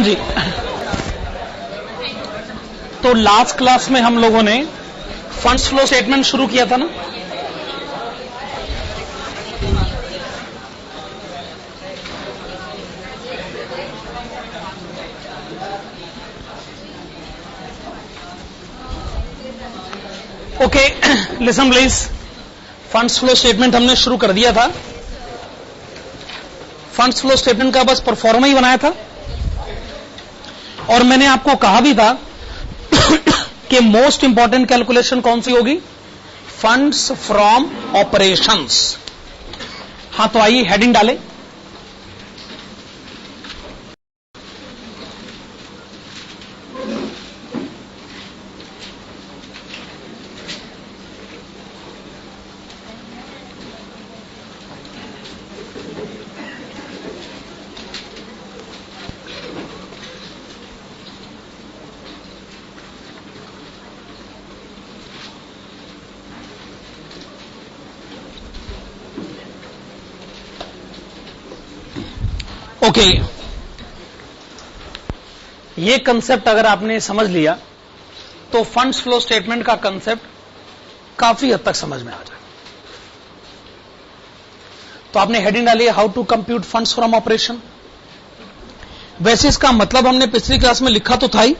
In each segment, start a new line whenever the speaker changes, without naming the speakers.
जी, तो last class में हम लोगों ने फंड्स फ्लो स्टेटमेंट शुरू किया था ना। Okay, listen please. Funds flow statement हमने शुरू कर दिया था। फंड्स फ्लो स्टेटमेंट का बस परफॉर्मा ही बनाया था और मैंने आपको कहा भी था कि मोस्ट इंपॉर्टेंट कैलकुलेशन कौन सी होगी? Funds from operations. हां, तो आइए हेडिंग डालें। ओके, ये कंसेप्ट अगर आपने समझ लिया तो फंड्स फ्लो स्टेटमेंट का कंसेप्ट काफी हद तक समझ में आ जाए। तो आपने हेडिंग डाली है how to compute funds from operation. वैसे इसका मतलब हमने पिछली क्लास में लिखा तो था ही।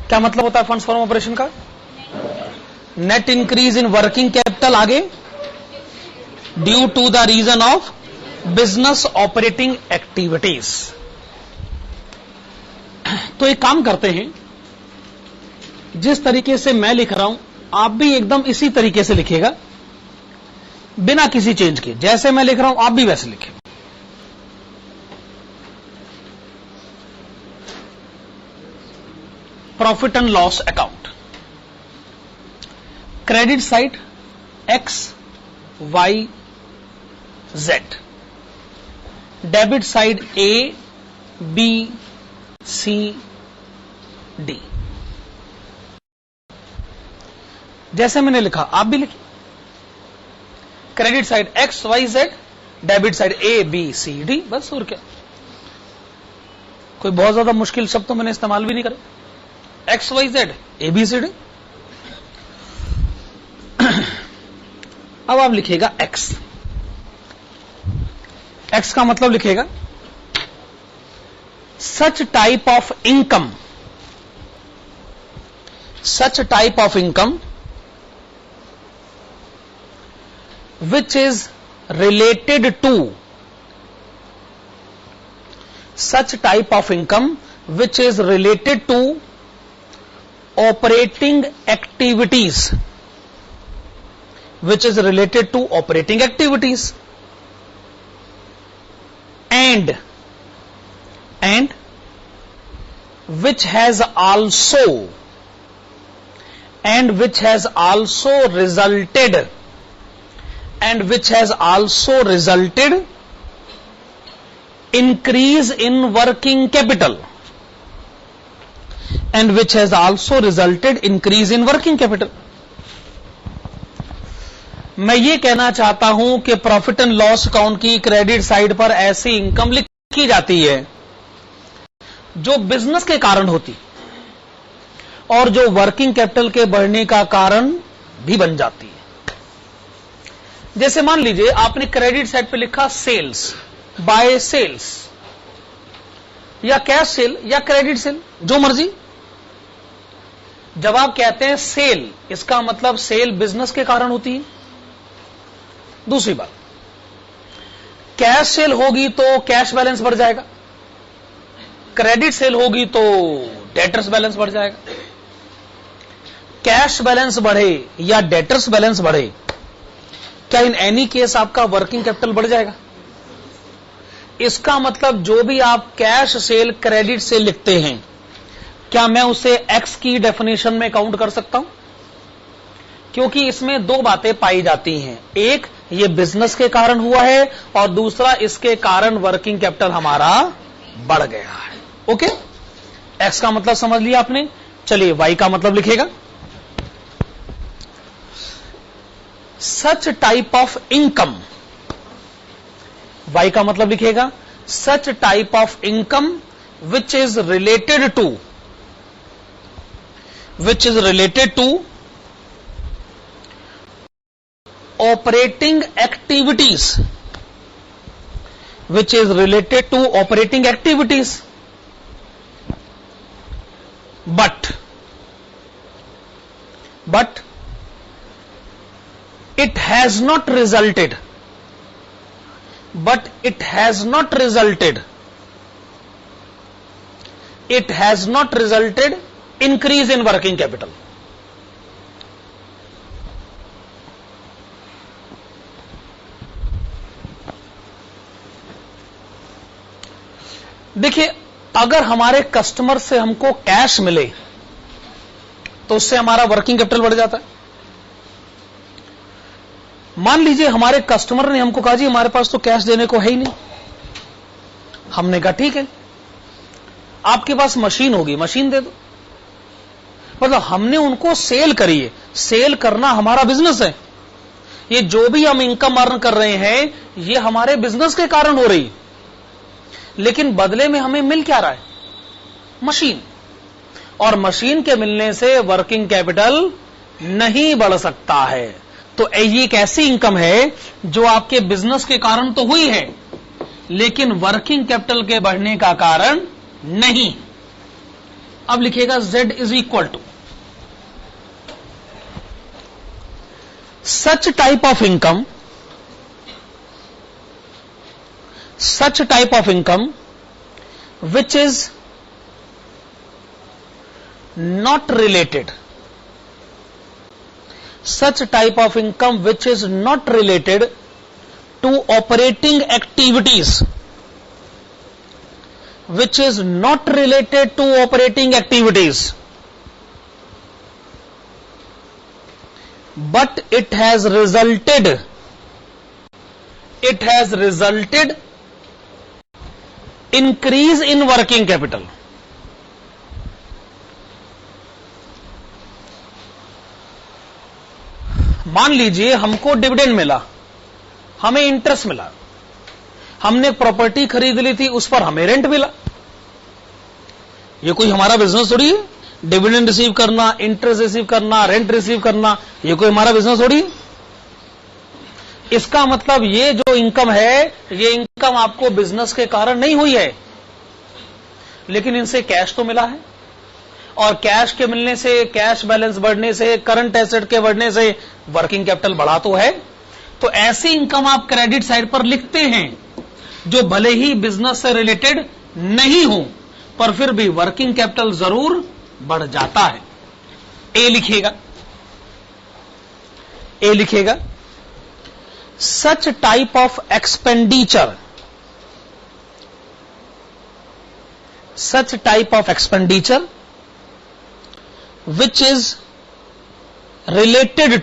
क्या मतलब होता है फंड्स फ्रॉम ऑपरेशन का? Net increase in working capital, आगे due to the reason of business operating activities. तो एक काम करते हैं, जिस तरीके से मैं लिख रहा हूं आप भी एकदम इसी तरीके से लिखिएगा, बिना किसी चेंज के। जैसे मैं लिख रहा हूं आप भी वैसे लिखें। Profit and loss account, credit side X Y Z, debit side A B C D. जैसे मैंने लिखा आप भी लिखिए। Credit side X Y Z, debit side A B C D, बस। और क्या, कोई बहुत ज्यादा मुश्किल शब्द तो मैंने इस्तेमाल भी नहीं करा। X Y Z A B C D. अब आप लिखिएगा एक्स। एक्स का मतलब लिखेगा such type of income, such type of income which is related to, such type of income which is related to operating activities, which is related to operating activities, and which has also resulted increase in working capital, and which has also resulted increase in working capital। मैं ये कहना चाहता हूं कि profit and loss account की credit side पर ऐसी income लिखी जाती है जो बिजनेस के कारण होती और जो वर्किंग कैपिटल के बढ़ने का कारण भी बन जाती है। जैसे मान लीजिए आपने क्रेडिट साइड पे लिखा सेल्स, बाय सेल्स, या कैश सेल या क्रेडिट सेल, जो मर्जी। जब आप कहते हैं सेल, इसका मतलब सेल बिजनेस के कारण होती है। दूसरी बात, कैश सेल होगी तो कैश बैलेंस बढ़ जाएगा, क्रेडिट सेल होगी तो डेटर्स बैलेंस बढ़ जाएगा। कैश बैलेंस बढ़े या डेटर्स बैलेंस बढ़े, क्या इन एनी केस आपका वर्किंग कैपिटल बढ़ जाएगा? इसका मतलब जो भी आप कैश सेल क्रेडिट सेल लिखते हैं, क्या मैं उसे एक्स की डेफिनेशन में काउंट कर सकता हूं? क्योंकि इसमें दो बातें पाई जाती हैं, एक ये बिजनेस के कारण हुआ है और दूसरा इसके कारण वर्किंग कैपिटल हमारा बढ़ गया है। ओके, एक्स का मतलब समझ लिया आपने। चलिए वाई का मतलब लिखेगा such type of income. Y का मतलब लिखेगा such type of income which is related to operating activities, which is related to operating activities, but it has not resulted increase in working capital. देखिए, अगर हमारे customer से हमको cash मिले तो उससे हमारा वर्किंग कैपिटल बढ़ जाता है। मान लीजिए हमारे कस्टमर ने हमको कहा जी हमारे पास तो कैश देने को है ही नहीं। हमने कहा ठीक है, आपके पास मशीन होगी, मशीन दे दो। मतलब हमने उनको सेल करी है। सेल करना हमारा बिजनेस है। ये जो भी हम इनकम अर्न कर रहे हैं ये हमारे बिजनेस के कारण हो रही है, लेकिन बदले में हमें मिल क्या रहा है? मशीन। और मशीन के मिलने से वर्किंग कैपिटल नहीं बढ़ सकता है। तो ये एक ऐसी इनकम है जो आपके बिजनेस के कारण तो हुई है, लेकिन वर्किंग कैपिटल के बढ़ने का कारण नहीं। अब लिखिएगा Z is equal to such type of income which is not related, such type of income which is not related to operating activities, which is not related to operating activities, but it has resulted increase in working capital. मान लीजिए हमको dividend मिला, हमें interest मिला, हमने property खरीद ली थी, उस पर हमें रेंट मिला। ये कोई हमारा बिजनेस थोड़ी है। डिविडेंड रिसीव करना, इंटरेस्ट रिसीव करना, रेंट रिसीव करना, ये कोई हमारा बिजनेस थोड़ी है। इसका मतलब ये जो इनकम है, ये इनकम आपको बिजनेस के कारण नहीं हुई है, लेकिन इनसे कैश तो मिला है। और कैश के मिलने से, कैश बैलेंस बढ़ने से, करंट एसेट के बढ़ने से वर्किंग कैपिटल बढ़ा तो है। तो ऐसी इनकम आप क्रेडिट साइड पर लिखते हैं जो भले ही बिजनेस से रिलेटेड नहीं हो, पर फिर भी वर्किंग कैपिटल जरूर बढ़ जाता है। ए लिखिएगा such type of expenditure which is related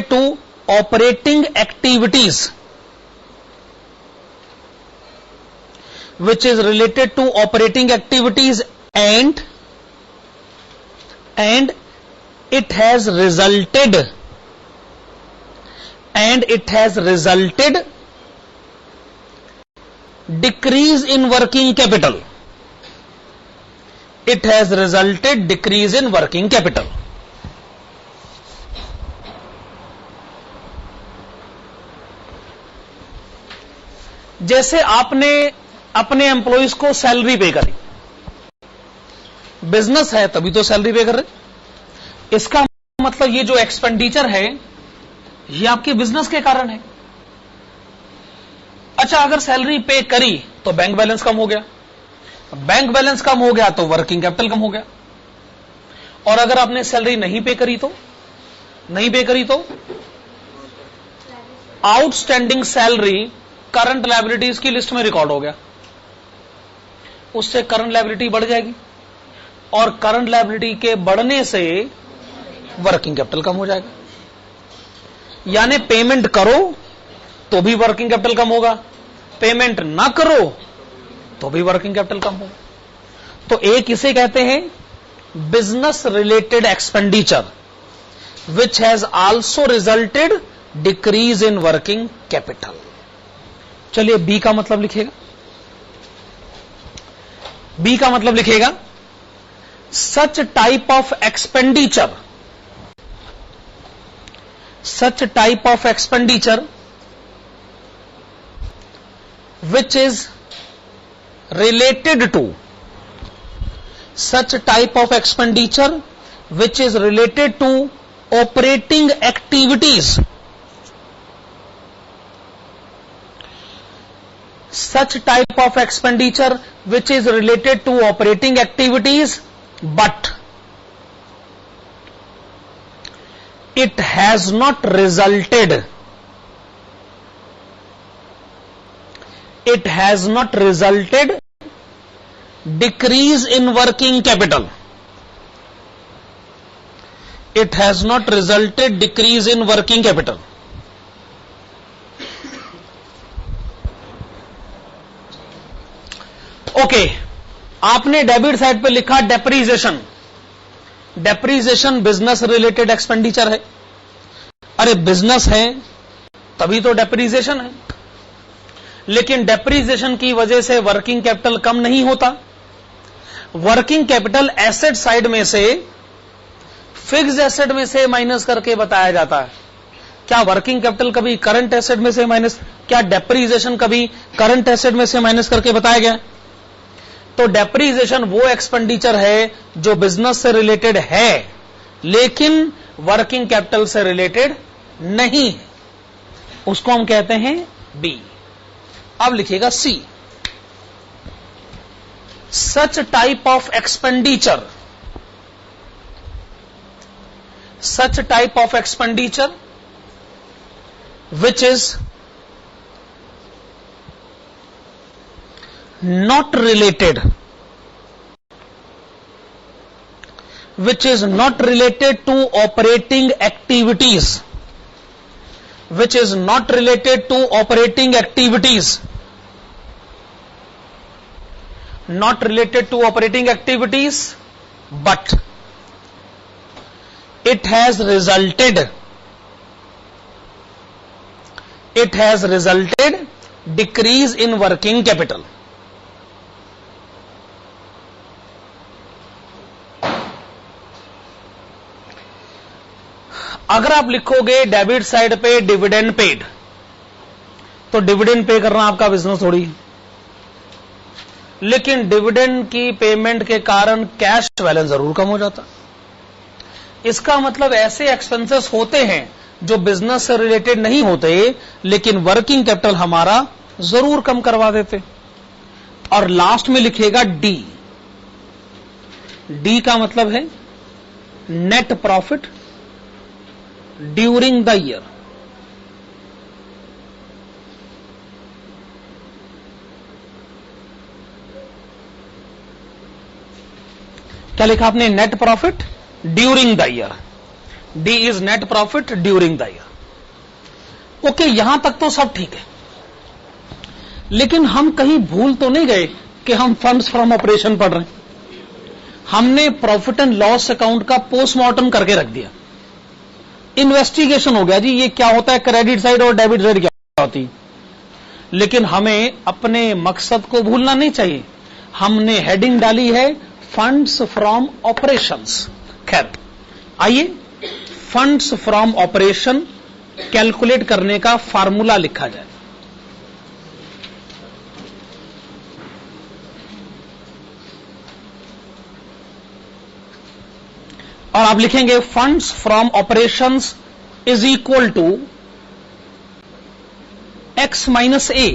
to operating activities, and it has resulted decrease in working capital. जैसे आपने अपने एम्प्लॉइज को सैलरी पे करी, बिजनेस है तभी तो सैलरी पे कर रहे। इसका मतलब ये जो एक्सपेंडिचर है ये आपके बिजनेस के कारण है। अच्छा, अगर सैलरी पे करी तो बैंक बैलेंस कम हो गया, बैंक बैलेंस कम हो गया तो वर्किंग कैपिटल कम हो गया। और अगर आपने सैलरी नहीं पे करी तो आउटस्टैंडिंग सैलरी करंट लायबिलिटीज की लिस्ट में रिकॉर्ड हो गया, उससे करंट लायबिलिटी बढ़ जाएगी, और करंट लायबिलिटी के बढ़ने से वर्किंग कैपिटल कम हो जाएगा। यानी पेमेंट करो तो भी वर्किंग कैपिटल कम होगा, पेमेंट ना करो तो भी वर्किंग कैपिटल कम होगा। तो एक इसे कहते हैं business related expenditure which has also resulted decrease in working capital. चलिए बी का मतलब लिखेगा। बी का मतलब लिखेगा such type of expenditure, such type of expenditure which is related to, such type of expenditure which is related to operating activities, such type of expenditure which is related to operating activities but it has not resulted, it has not resulted decrease in working capital, it has not resulted decrease in working capital. Okay, आपने debit side पे लिखा depreciation. Depreciation business related expenditure है। अरे business है तभी तो depreciation है, लेकिन डेप्रीसिएशन की वजह से वर्किंग कैपिटल कम नहीं होता। वर्किंग कैपिटल एसेट साइड में से फिक्स्ड एसेट में से माइनस करके बताया जाता है। क्या वर्किंग कैपिटल कभी करंट एसेट में से माइनस, क्या डेप्रीसिएशन कभी करंट एसेट में से माइनस करके बताया गया? तो डेप्रीसिएशन वो एक्सपेंडिचर है जो बिजनेस से रिलेटेड है लेकिन वर्किंग कैपिटल से रिलेटेड नहीं है, उसको हम कहते हैं बी। अब लिखिएगा C, such type of expenditure, such type of expenditure which is not related, which is not related to operating activities, which is not related to operating activities, not related to operating activities but it has resulted decrease in working capital. अगर आप लिखोगे debit side पे dividend paid, तो dividend pay करना आपका business थोड़ी है, लेकिन डिविडेंड की पेमेंट के कारण कैश बैलेंस जरूर कम हो जाता। इसका मतलब ऐसे एक्सपेंसेस होते हैं जो बिजनेस से रिलेटेड नहीं होते लेकिन वर्किंग कैपिटल हमारा जरूर कम करवा देते। और लास्ट में लिखेगा डी। डी का मतलब है net profit during the year. क्या लिखा आपने? Net profit during the year. D is net profit during the year. Okay, यहां तक तो सब ठीक है, लेकिन हम कहीं भूल तो नहीं गए कि हम फंड्स फ्रॉम ऑपरेशन पढ़ रहे हैं। हमने प्रॉफिट एंड लॉस अकाउंट का पोस्टमार्टम करके रख दिया, इन्वेस्टिगेशन हो गया जी ये क्या होता है, क्रेडिट साइड और डेबिट साइड क्या होती है। लेकिन हमें अपने मकसद को भूलना नहीं चाहिए। हमने हेडिंग डाली है फंड्स फ्रॉम ऑपरेशंस। खैर आइए, फंड्स फ्रॉम ऑपरेशन कैलकुलेट करने का फार्मूला लिखा जाए। और आप लिखेंगे funds from operations is equal to X minus A.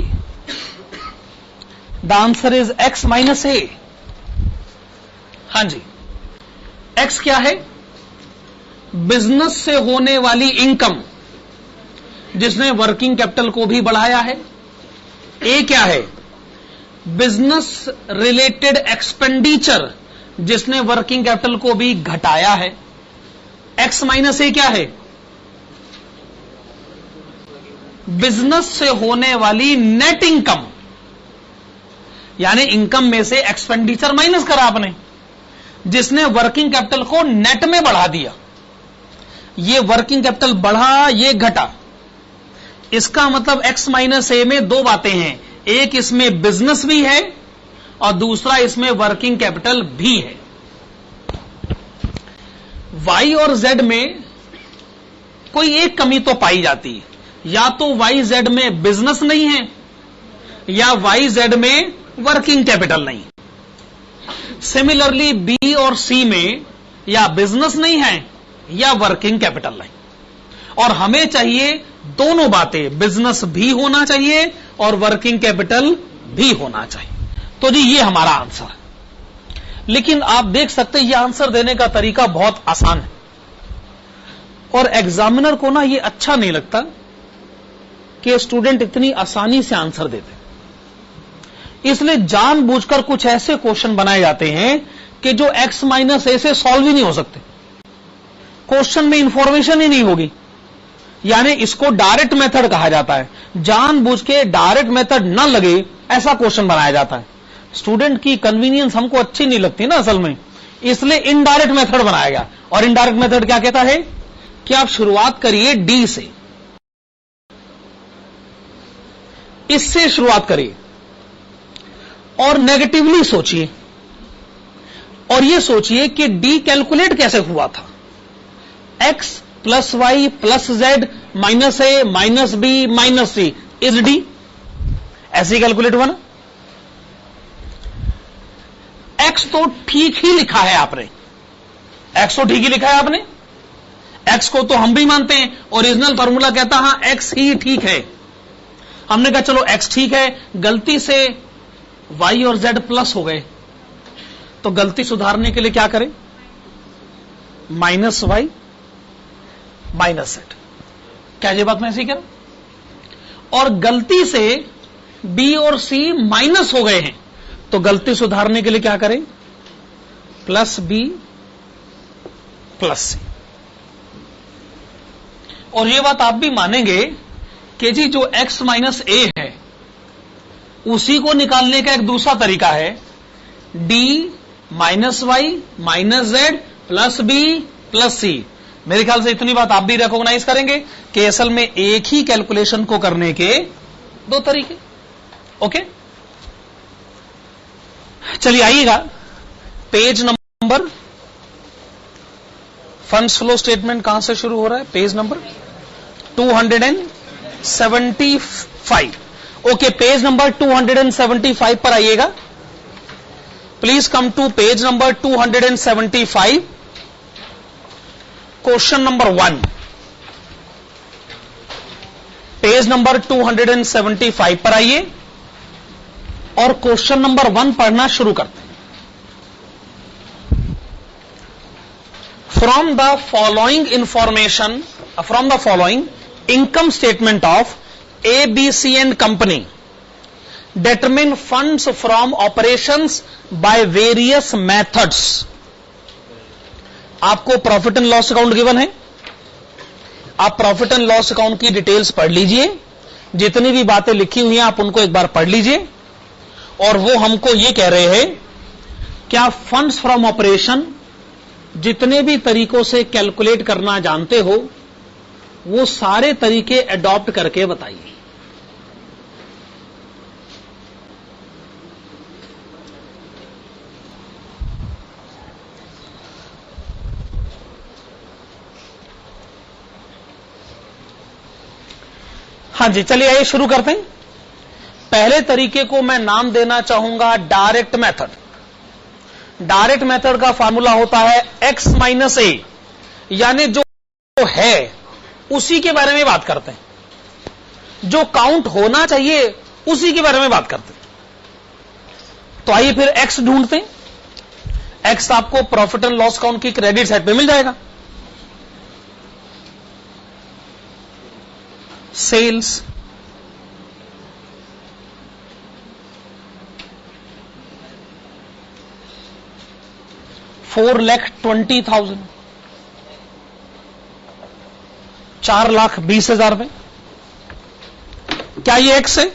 The answer is X minus A. हां जी, एक्स क्या है? बिजनेस से होने वाली इनकम जिसने वर्किंग कैपिटल को भी बढ़ाया है। ए क्या है? बिजनेस रिलेटेड एक्सपेंडिचर जिसने वर्किंग कैपिटल को भी घटाया है। एक्स माइनस ए क्या है? बिजनेस से होने वाली नेट इनकम, यानी इनकम में से एक्सपेंडिचर माइनस करा आपने, जिसने वर्किंग कैपिटल को नेट में बढ़ा दिया। ये वर्किंग कैपिटल बढ़ा, ये घटा, इसका मतलब x माइनस ए में दो बातें हैं, एक इसमें बिजनेस भी है और दूसरा इसमें वर्किंग कैपिटल भी है। y और z में कोई एक कमी तो पाई जाती है, या तो y z में बिजनेस नहीं है या y z में वर्किंग कैपिटल नहीं। सिमिलरली b और c में या बिजनेस नहीं है या वर्किंग कैपिटल नहीं, और हमें चाहिए दोनों बातें, बिजनेस भी होना चाहिए और वर्किंग कैपिटल भी होना चाहिए। तो जी ये हमारा आंसर है। लेकिन आप देख सकते हैं ये आंसर देने का तरीका बहुत आसान है और एग्जामिनर को ना ये अच्छा नहीं लगता कि स्टूडेंट इतनी आसानी से आंसर देते, इसलिए जानबूझकर कुछ ऐसे क्वेश्चन बनाए जाते हैं कि जो x माइनस ए से सॉल्व ही नहीं हो सकते, क्वेश्चन में इंफॉर्मेशन ही नहीं होगी, यानी इसको डायरेक्ट मेथड कहा जाता है। जानबूझ के डायरेक्ट मेथड न लगे ऐसा क्वेश्चन बनाया जाता है। स्टूडेंट की कन्वीनियंस हमको अच्छी नहीं लगती ना असल में, इसलिए इनडायरेक्ट मेथड बनाया गया। और इनडायरेक्ट मेथड क्या कहता है कि आप शुरुआत करिए डी से, इससे शुरुआत करिए और नेगेटिवली सोचिए और यह सोचिए कि डी कैलकुलेट कैसे हुआ था। x plus Y plus Z minus A minus B minus C is D, ऐसे कैलकुलेट हुआ ना। x तो ठीक ही लिखा है आपने, x तो ठीक ही लिखा है आपने, x को तो हम भी मानते हैं, ओरिजिनल फॉर्मूला कहता हां x ही ठीक है। हमने कहा चलो x ठीक है, गलती से y और z प्लस हो गए, तो गलती सुधारने के लिए क्या करें, माइनस वाई माइनस जेड। क्या ये बात मैं ऐसी कह रहा हूं? और गलती से b और c माइनस हो गए हैं, तो गलती सुधारने के लिए क्या करें, प्लस b प्लस c। और ये बात आप भी मानेंगे कि जी जो x माइनस ए है उसी को निकालने का एक दूसरा तरीका है, d minus Y minus Z plus B plus C. मेरे ख्याल से इतनी बात आप भी रिकॉग्नाइज करेंगे कि असल में एक ही कैलकुलेशन को करने के दो तरीके। ओके, चलिए आइएगा page number, funds flow statement कहां से शुरू हो रहा है, page number 275। Okay, page number 275 पर आइएगा। Please come to page number 275, question number 1। Page number 275 पर आइए और क्वेश्चन नंबर 1 पढ़ना शुरू करते हैं। From the following information, from the following income statement of ABC and company, determine funds from operations by various methods। आपको profit and loss account given है, आप प्रॉफिट एंड लॉस अकाउंट की details पढ़ लीजिए, जितनी भी बातें लिखी हुई हैं आप उनको एक बार पढ़ लीजिए। और वो हमको ये कह रहे हैं कि आप फंड्स फ्रॉम ऑपरेशन जितने भी तरीकों से कैलकुलेट करना जानते हो वो सारे तरीके एडॉप्ट करके बताइए। हां जी, चलिए आइए शुरू करते हैं। पहले तरीके को मैं नाम देना चाहूंगा डायरेक्ट मेथड। डायरेक्ट मेथड का फार्मूला होता है x माइनस ए, यानी जो है उसी के बारे में बात करते हैं, जो काउंट होना चाहिए उसी के बारे में बात करते हैं। तो आइए फिर x ढूंढते हैं। x आपको प्रॉफिट एंड लॉस अकाउंट की क्रेडिट साइड पे मिल जाएगा। सेल्स, $4,20,000, 4,20,000 में। क्या ये x है?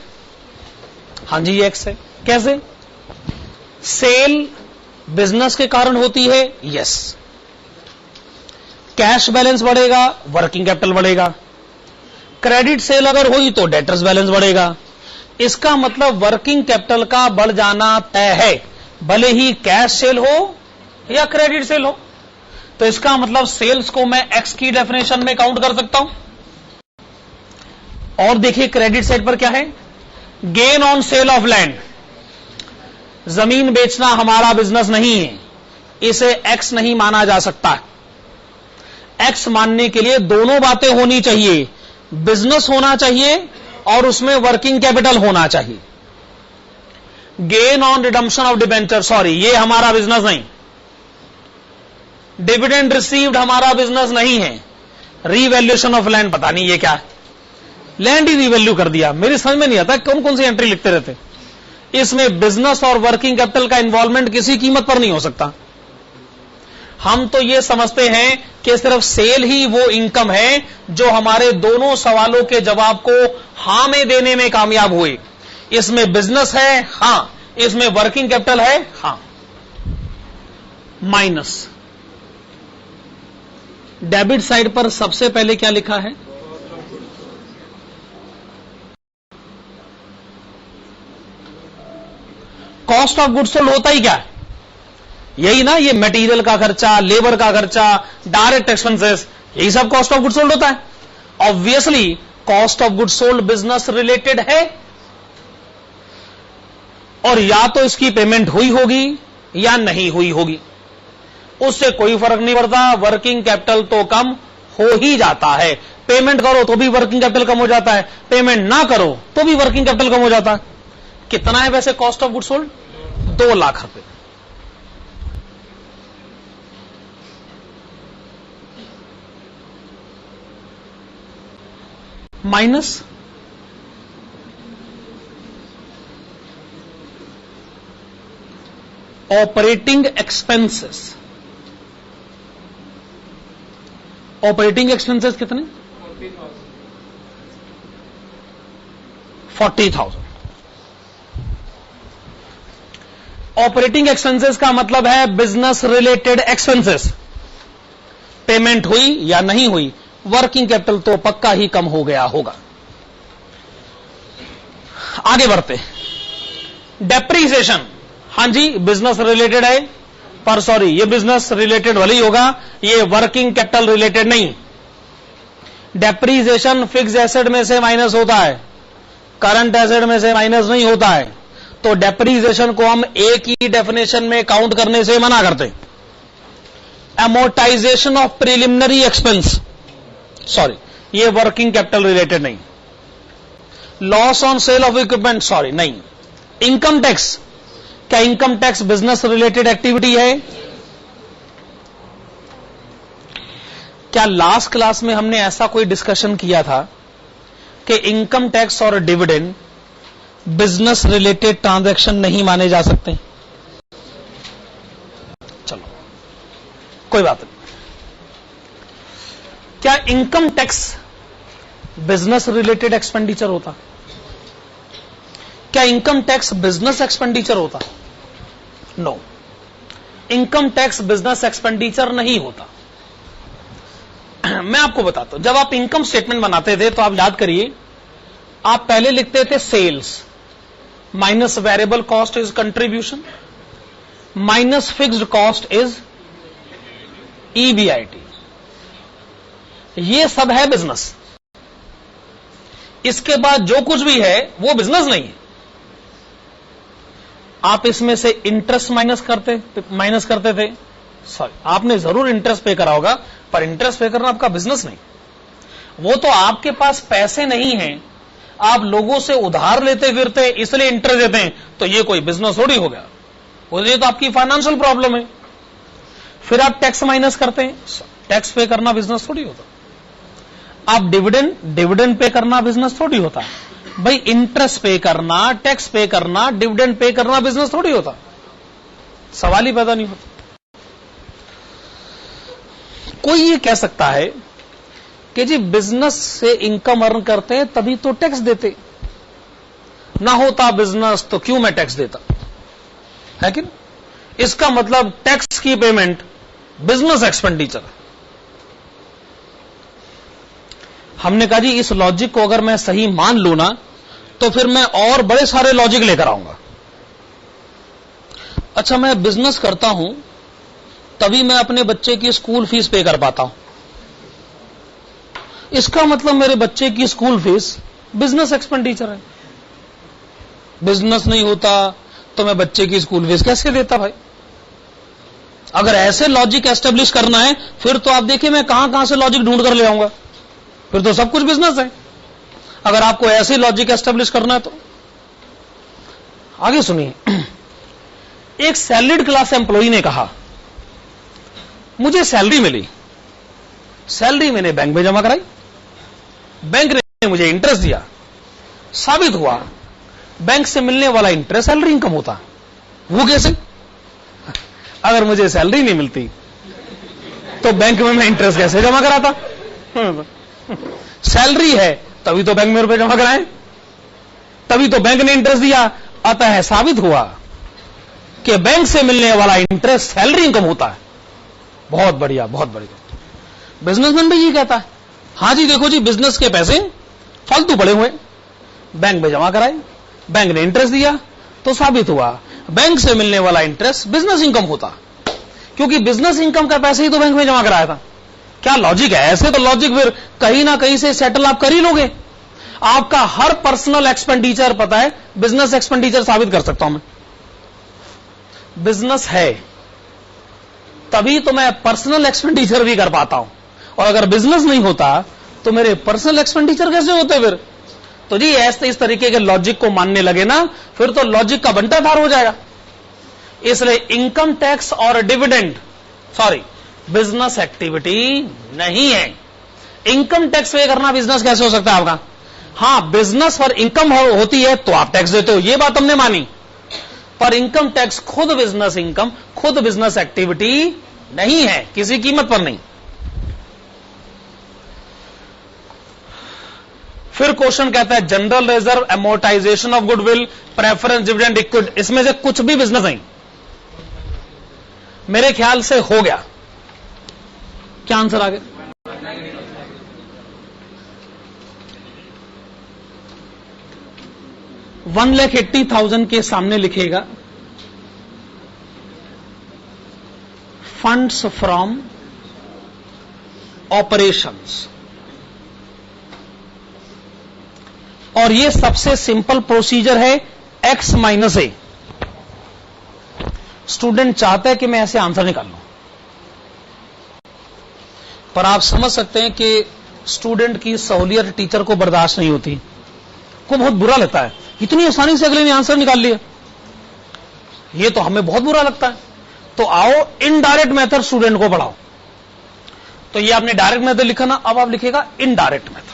हां जी ये x है। कैसे? सेल बिजनेस के कारण होती है, यस। कैश बैलेंस बढ़ेगा, वर्किंग कैपिटल बढ़ेगा। क्रेडिट सेल अगर हुई तो डेटर्स बैलेंस बढ़ेगा। इसका मतलब वर्किंग कैपिटल का बढ़ जाना तय है, भले ही कैश सेल हो या क्रेडिट सेल हो। तो इसका मतलब सेल्स को मैं एक्स की डेफिनेशन में काउंट कर सकता हूं। और देखिए क्रेडिट साइड पर क्या है, gain on sale of land. जमीन बेचना हमारा बिजनेस नहीं है, इसे एक्स नहीं माना जा सकता। एक्स मानने के लिए दोनों बातें होनी चाहिए, बिजनेस होना चाहिए और उसमें वर्किंग कैपिटल होना चाहिए। Gain on redemption of debenture, sorry ये हमारा बिजनेस नहीं। डिविडेंड रिसीव्ड हमारा बिजनेस नहीं है। रीवैल्यूएशन ऑफ लैंड, पता नहीं ये क्या है, लैंड ही रीवैल्यू कर दिया। मेरी समझ में नहीं आता कौन कौन सी एंट्री लिखते रहते। इसमें बिजनेस और वर्किंग कैपिटल का इन्वॉल्वमेंट किसी कीमत पर नहीं हो सकता। हम तो ये समझते हैं कि सिर्फ सेल ही वो इनकम है जो हमारे दोनों सवालों के जवाब को हां में देने में कामयाब हुए। इसमें बिजनेस है, हां। इसमें वर्किंग कैपिटल है, हां। माइनस डेबिट साइड पर सबसे पहले क्या लिखा है, कॉस्ट ऑफ गुड्स सोल्ड होता ही क्या है, यही ना, ये मटेरियल का खर्चा, लेबर का खर्चा, डायरेक्ट एक्सपेंसेस, यही सब कॉस्ट ऑफ गुड्स सोल्ड होता है। Obviously cost of goods sold business related है और या तो इसकी पेमेंट हुई होगी या नहीं हुई होगी, उससे कोई फर्क नहीं पड़ता। वर्किंग कैपिटल तो कम हो ही जाता है। पेमेंट करो तो भी वर्किंग कैपिटल कम हो जाता है, पेमेंट ना करो तो भी वर्किंग कैपिटल कम हो जाता है। कितना है वैसे cost of goods sold, 2 lakh रुपए। Minus operating expenses. Operating expenses कितने, 40,000। ऑपरेटिंग एक्सपेंसेस का मतलब है बिजनेस रिलेटेड एक्सपेंसेस। पेमेंट हुई या नहीं हुई, वर्किंग कैपिटल तो पक्का ही कम हो गया होगा। आगे बढ़ते, डेप्रीसिएशन, हां जी बिजनेस रिलेटेड है, पर सॉरी ये बिजनेस रिलेटेड भले ही होगा, ये वर्किंग कैपिटल रिलेटेड नहीं। डेप्रीसिएशन फिक्स एसेट में से माइनस होता है, करंट एसेट में से माइनस नहीं होता है। तो डेप्रीसिएशन को हम एक ही डेफिनेशन में काउंट करने से मना करते हैं। Amortisation of preliminary expense, sorry ये वर्किंग कैपिटल रिलेटेड नहीं। Loss on sale of equipment, sorry नहीं। इनकम टैक्स, क्या income tax business related activity है? क्या लास्ट क्लास में हमने ऐसा कोई डिस्कशन किया था कि इनकम टैक्स और डिविडेंड बिजनेस रिलेटेड ट्रांजैक्शन नहीं माने जा सकते? चलो कोई बात नहीं। क्या income tax business related expenditure होता? क्या इनकम टैक्स बिजनेस एक्सपेंडिचर होता? No, income tax business expenditure नहीं होता। मैं आपको बताता हूं, जब आप इनकम स्टेटमेंट बनाते थे तो आप याद करिए, आप पहले लिखते थे sales minus variable cost is contribution minus fixed cost is EBIT. ये सब है बिजनेस। इसके बाद जो कुछ भी है वो बिजनेस नहीं है। आप इसमें से इंटरेस्ट माइनस करते थे, सॉरी आपने जरूर इंटरेस्ट पे करा होगा, पर इंटरेस्ट पे करना आपका बिजनेस नहीं। वो तो आपके पास पैसे नहीं हैं, आप लोगों से उधार लेते फिरते इसलिए इंटरेस्ट देते हैं, तो ये कोई बिजनेस थोड़ी हो गया, ये तो आपकी फाइनेंशियल प्रॉब्लम है। फिर आप टैक्स माइनस करते हैं, टैक्स पे करना बिजनेस थोड़ी होता। आप डिविडेंड पे करना बिजनेस थोड़ी होता। भाई इंटरेस्ट पे करना, टैक्स पे करना, डिविडेंड पे करना बिजनेस थोड़ी होता, सवाल ही पैदा नहीं होता। कोई ये कह सकता है कि जी बिजनेस से इनकम अर्न करते हैं तभी तो टैक्स देते, ना होता बिजनेस तो क्यों मैं टैक्स देता, है कि नहीं? इसका मतलब टैक्स की पेमेंट बिजनेस एक्सपेंडिचर। हमने कहा जी इस लॉजिक को अगर मैं सही मान लूं ना तो फिर मैं और बड़े सारे लॉजिक लेकर आऊंगा। अच्छा, मैं बिजनेस करता हूं तभी मैं अपने बच्चे की स्कूल फीस पे कर पाता हूं। इसका मतलब मेरे बच्चे की स्कूल फीस बिजनेस एक्सपेंडिचर है। बिजनेस नहीं होता तो मैं बच्चे की स्कूल फीस कैसे देता भाई? अगर ऐसे लॉजिक एस्टेब्लिश करना है फिर तो आप देखिए मैं कहां कहां से लॉजिक ढूंढ कर ले आऊंगा, फिर तो सब कुछ बिजनेस है। अगर आपको ऐसे लॉजिक एस्टेब्लिश करना है तो आगे सुनिए। एक सैलरीड क्लास एम्प्लॉई ने कहा मुझे सैलरी मिली, सैलरी मैंने बैंक में जमा कराई, बैंक ने मुझे इंटरेस्ट दिया, साबित हुआ बैंक से मिलने वाला इंटरेस्ट सैलरी इनकम होता। वो कैसे? अगर मुझे सैलरी नहीं मिलती तो बैंक में मैं इंटरेस्ट कैसे जमा कराता? सैलरी है तभी तो बैंक में रुपए जमा कराए, तभी तो बैंक ने इंटरेस्ट दिया। अतः साबित हुआ कि बैंक से मिलने वाला इंटरेस्ट सैलरी इनकम होता है। बहुत बढ़िया, बहुत बढ़िया। बिजनेसमैन भी ये कहता है, हां जी देखो जी बिजनेस के पैसे फालतू पड़े हुए, बैंक में जमा कराए, बैंक ने इंटरेस्ट दिया तो साबित हुआ बैंक से मिलने वाला इंटरेस्ट बिजनेस इनकम होता, क्योंकि बिजनेस इनकम का पैसे ही तो बैंक में जमा कराया था। क्या लॉजिक है? ऐसे तो लॉजिक फिर कहीं ना कहीं से सेटल आप कर ही लोगे। आपका हर पर्सनल एक्सपेंडिचर पता है बिजनेस एक्सपेंडिचर साबित कर सकता हूं मैं। बिजनेस है तभी तो मैं पर्सनल एक्सपेंडिचर भी कर पाता हूं, और अगर बिजनेस नहीं होता तो मेरे पर्सनल एक्सपेंडिचर कैसे होते फिर? तो जी ऐसे इस तरीके के लॉजिक को मानने लगे ना फिर तो लॉजिक का बंटाधार हो जाएगा। इसलिए इनकम टैक्स और डिविडेंड बिजनेस एक्टिविटी नहीं है। इनकम टैक्स पे करना बिजनेस कैसे हो सकता है आपका? हां, बिजनेस पर इनकम होती है तो आप टैक्स देते हो, ये बात हमने मानी, पर इनकम टैक्स खुद बिजनेस इनकम, खुद बिजनेस एक्टिविटी नहीं है, किसी कीमत पर नहीं। फिर क्वेश्चन कहता है general reserve, amortisation of goodwill, preference, dividend, equity, इसमें से कुछ भी बिजनेस नहीं। मेरे ख्याल से हो गया। क्या आंसर आ गया? $1,80,000 के सामने लिखेगा फंड्स फ्रॉम ऑपरेशंस, और ये सबसे सिंपल प्रोसीजर है x माइनस ए। स्टूडेंट चाहता है कि मैं ऐसे आंसर निकाल लूं, पर आप समझ सकते हैं कि स्टूडेंट की सहूलियत टीचर को बर्दाश्त नहीं होती, को बहुत बुरा लगता है इतनी आसानी से अगले ने आंसर निकाल लिया। ये तो हमें बहुत बुरा लगता है। तो आओ इनडायरेक्ट मेथड स्टूडेंट को पढ़ाओ। तो ये आपने डायरेक्ट मेथड लिखा ना, अब आप लिखेगा इनडायरेक्ट मेथड।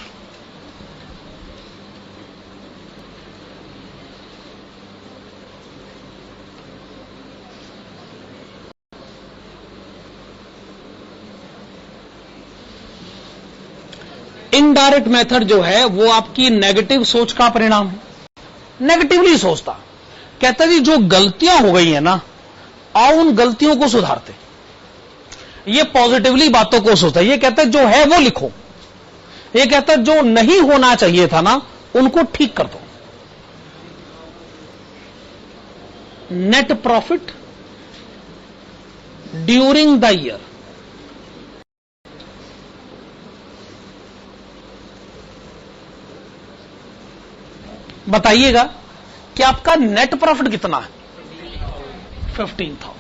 इनडायरेक्ट मेथड जो है वो आपकी नेगेटिव सोच का परिणाम है। नेगेटिवली सोचता, कहता जी जो गलतियां हो गई है ना, आओ उन गलतियों को सुधारते। ये पॉजिटिवली बातों को सोचता है। ये कहता है जो है वो लिखो, ये कहता है जो नहीं होना चाहिए था ना उनको ठीक कर दो। Net profit during the year, बताइएगा कि आपका नेट प्रॉफिट कितना है? 15,000।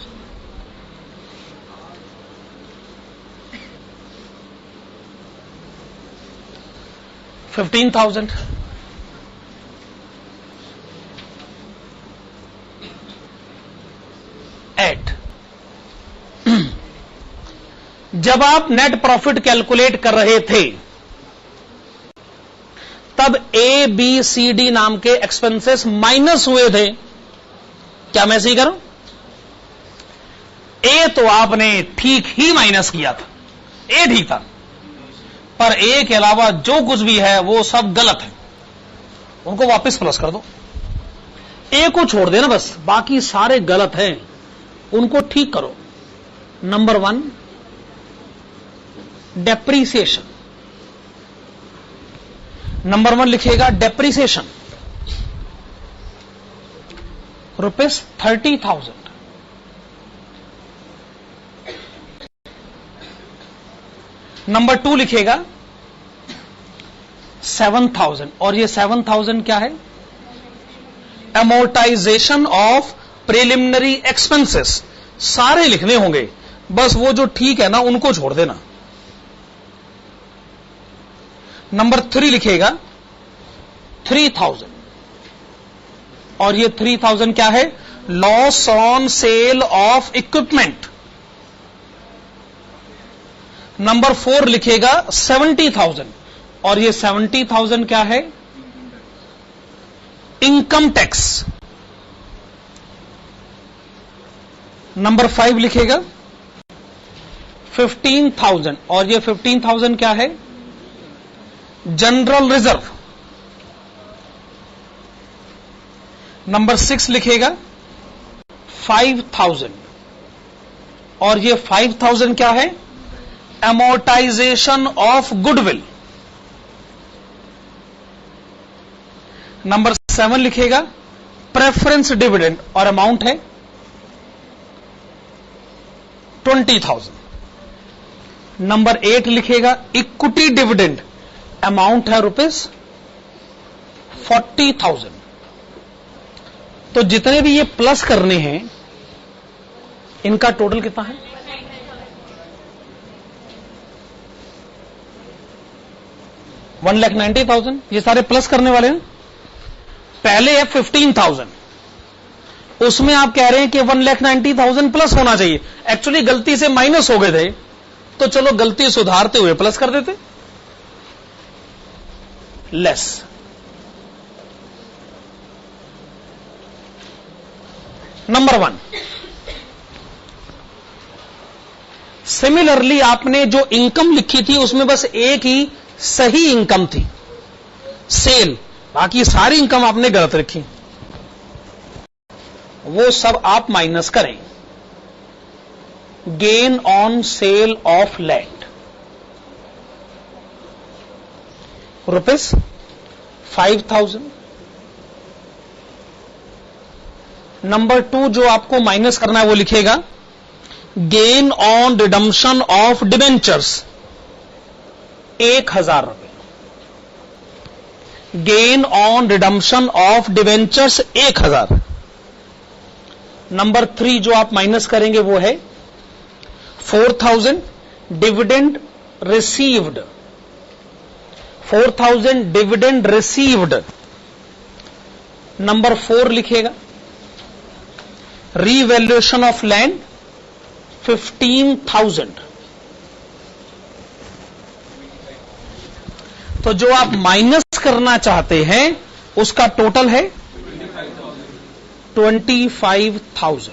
$15,000 एट, जब आप नेट प्रॉफिट कैलकुलेट कर रहे थे तब ए बी सी डी नाम के एक्सपेंसेस माइनस हुए थे। क्या मैं सही करूं? ए तो आपने ठीक ही माइनस किया था, ए ठीक था, पर ए के अलावा जो कुछ भी है वो सब गलत है, उनको वापस प्लस कर दो। ए को छोड़ देना बस, बाकी सारे गलत हैं, उनको ठीक करो। नंबर 1 डेप्रीसिएशन, नंबर 1 लिखिएगा डेप्रिसिएशन ₹30,000। नंबर 2 लिखेगा 7,000 और ये 7,000 क्या है? Amortisation of preliminary expenses. सारे लिखने होंगे, बस वो जो ठीक है ना उनको छोड़ देना। नंबर 3 लिखेगा 3,000 और ये 3,000 क्या है? Loss on sale of equipment. Number 4 लिखेगा 70,000 और ये 70,000 क्या है? Income tax. नंबर 5 लिखेगा 15,000 और ये 15,000 क्या है? General reserve. नंबर 6 लिखेगा 5,000 और ये 5,000 क्या है? Amortisation of goodwill. नंबर 7 लिखेगा प्रेफरेंस डिविडेंड और अमाउंट है 20,000। नंबर 8 लिखेगा इक्विटी डिविडेंड, अमाउंट है ₹40,000। तो जितने भी ये प्लस करने हैं इनका टोटल कितना है? 1,90,000। ये सारे प्लस करने वाले हैं। पहले है 15,000, उसमें आप कह रहे हैं कि 1,90,000 प्लस होना चाहिए। एक्चुअली गलती से माइनस हो गए थे, तो चलो गलती सुधारते हुए प्लस कर देते, लेस। नंबर 1, सिमिलरली आपने जो इनकम लिखी थी उसमें बस एक ही सही इनकम थी, सेल। बाकी सारी इनकम आपने गलत रखी, वो सब आप माइनस करें। Gain on sale of land ₹5,000। Number 2 जो आपको माइनस करना है वो लिखेगा gain on redemption of debentures ₹1,000। Gain on redemption of debentures 1,000। Number 3 जो आप माइनस करेंगे वो है 4,000 dividend received. 4,000 dividend received. Number 4 लिखेगा रीवैल्यूएशन ऑफ लैंड 15,000। तो जो आप माइनस करना चाहते हैं उसका टोटल है 25,000।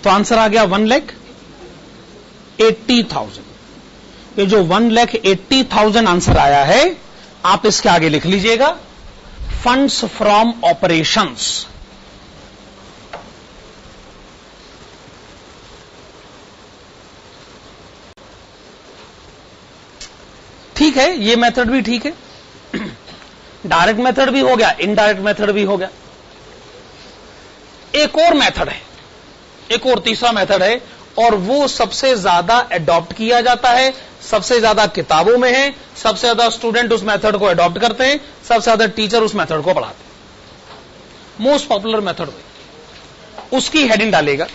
तो आंसर आ गया 1,80,000। ये जो 1,80,000 आंसर आया है, आप इसके आगे लिख लीजिएगा फंड्स फ्रॉम ऑपरेशंस। ठीक है, ये मेथड भी ठीक है। डायरेक्ट मेथड भी हो गया, इनडायरेक्ट मेथड भी हो गया। एक और मेथड है, एक और तीसरा मेथड है, और वो सबसे ज्यादा अडॉप्ट किया जाता है, सबसे ज्यादा किताबों में है, सबसे ज्यादा स्टूडेंट उस मेथड को अडॉप्ट करते हैं, सबसे ज्यादा टीचर उस मेथड को पढ़ाते हैं। मोस्ट पॉपुलर मेथड उसकी हेडिंग डालेगा,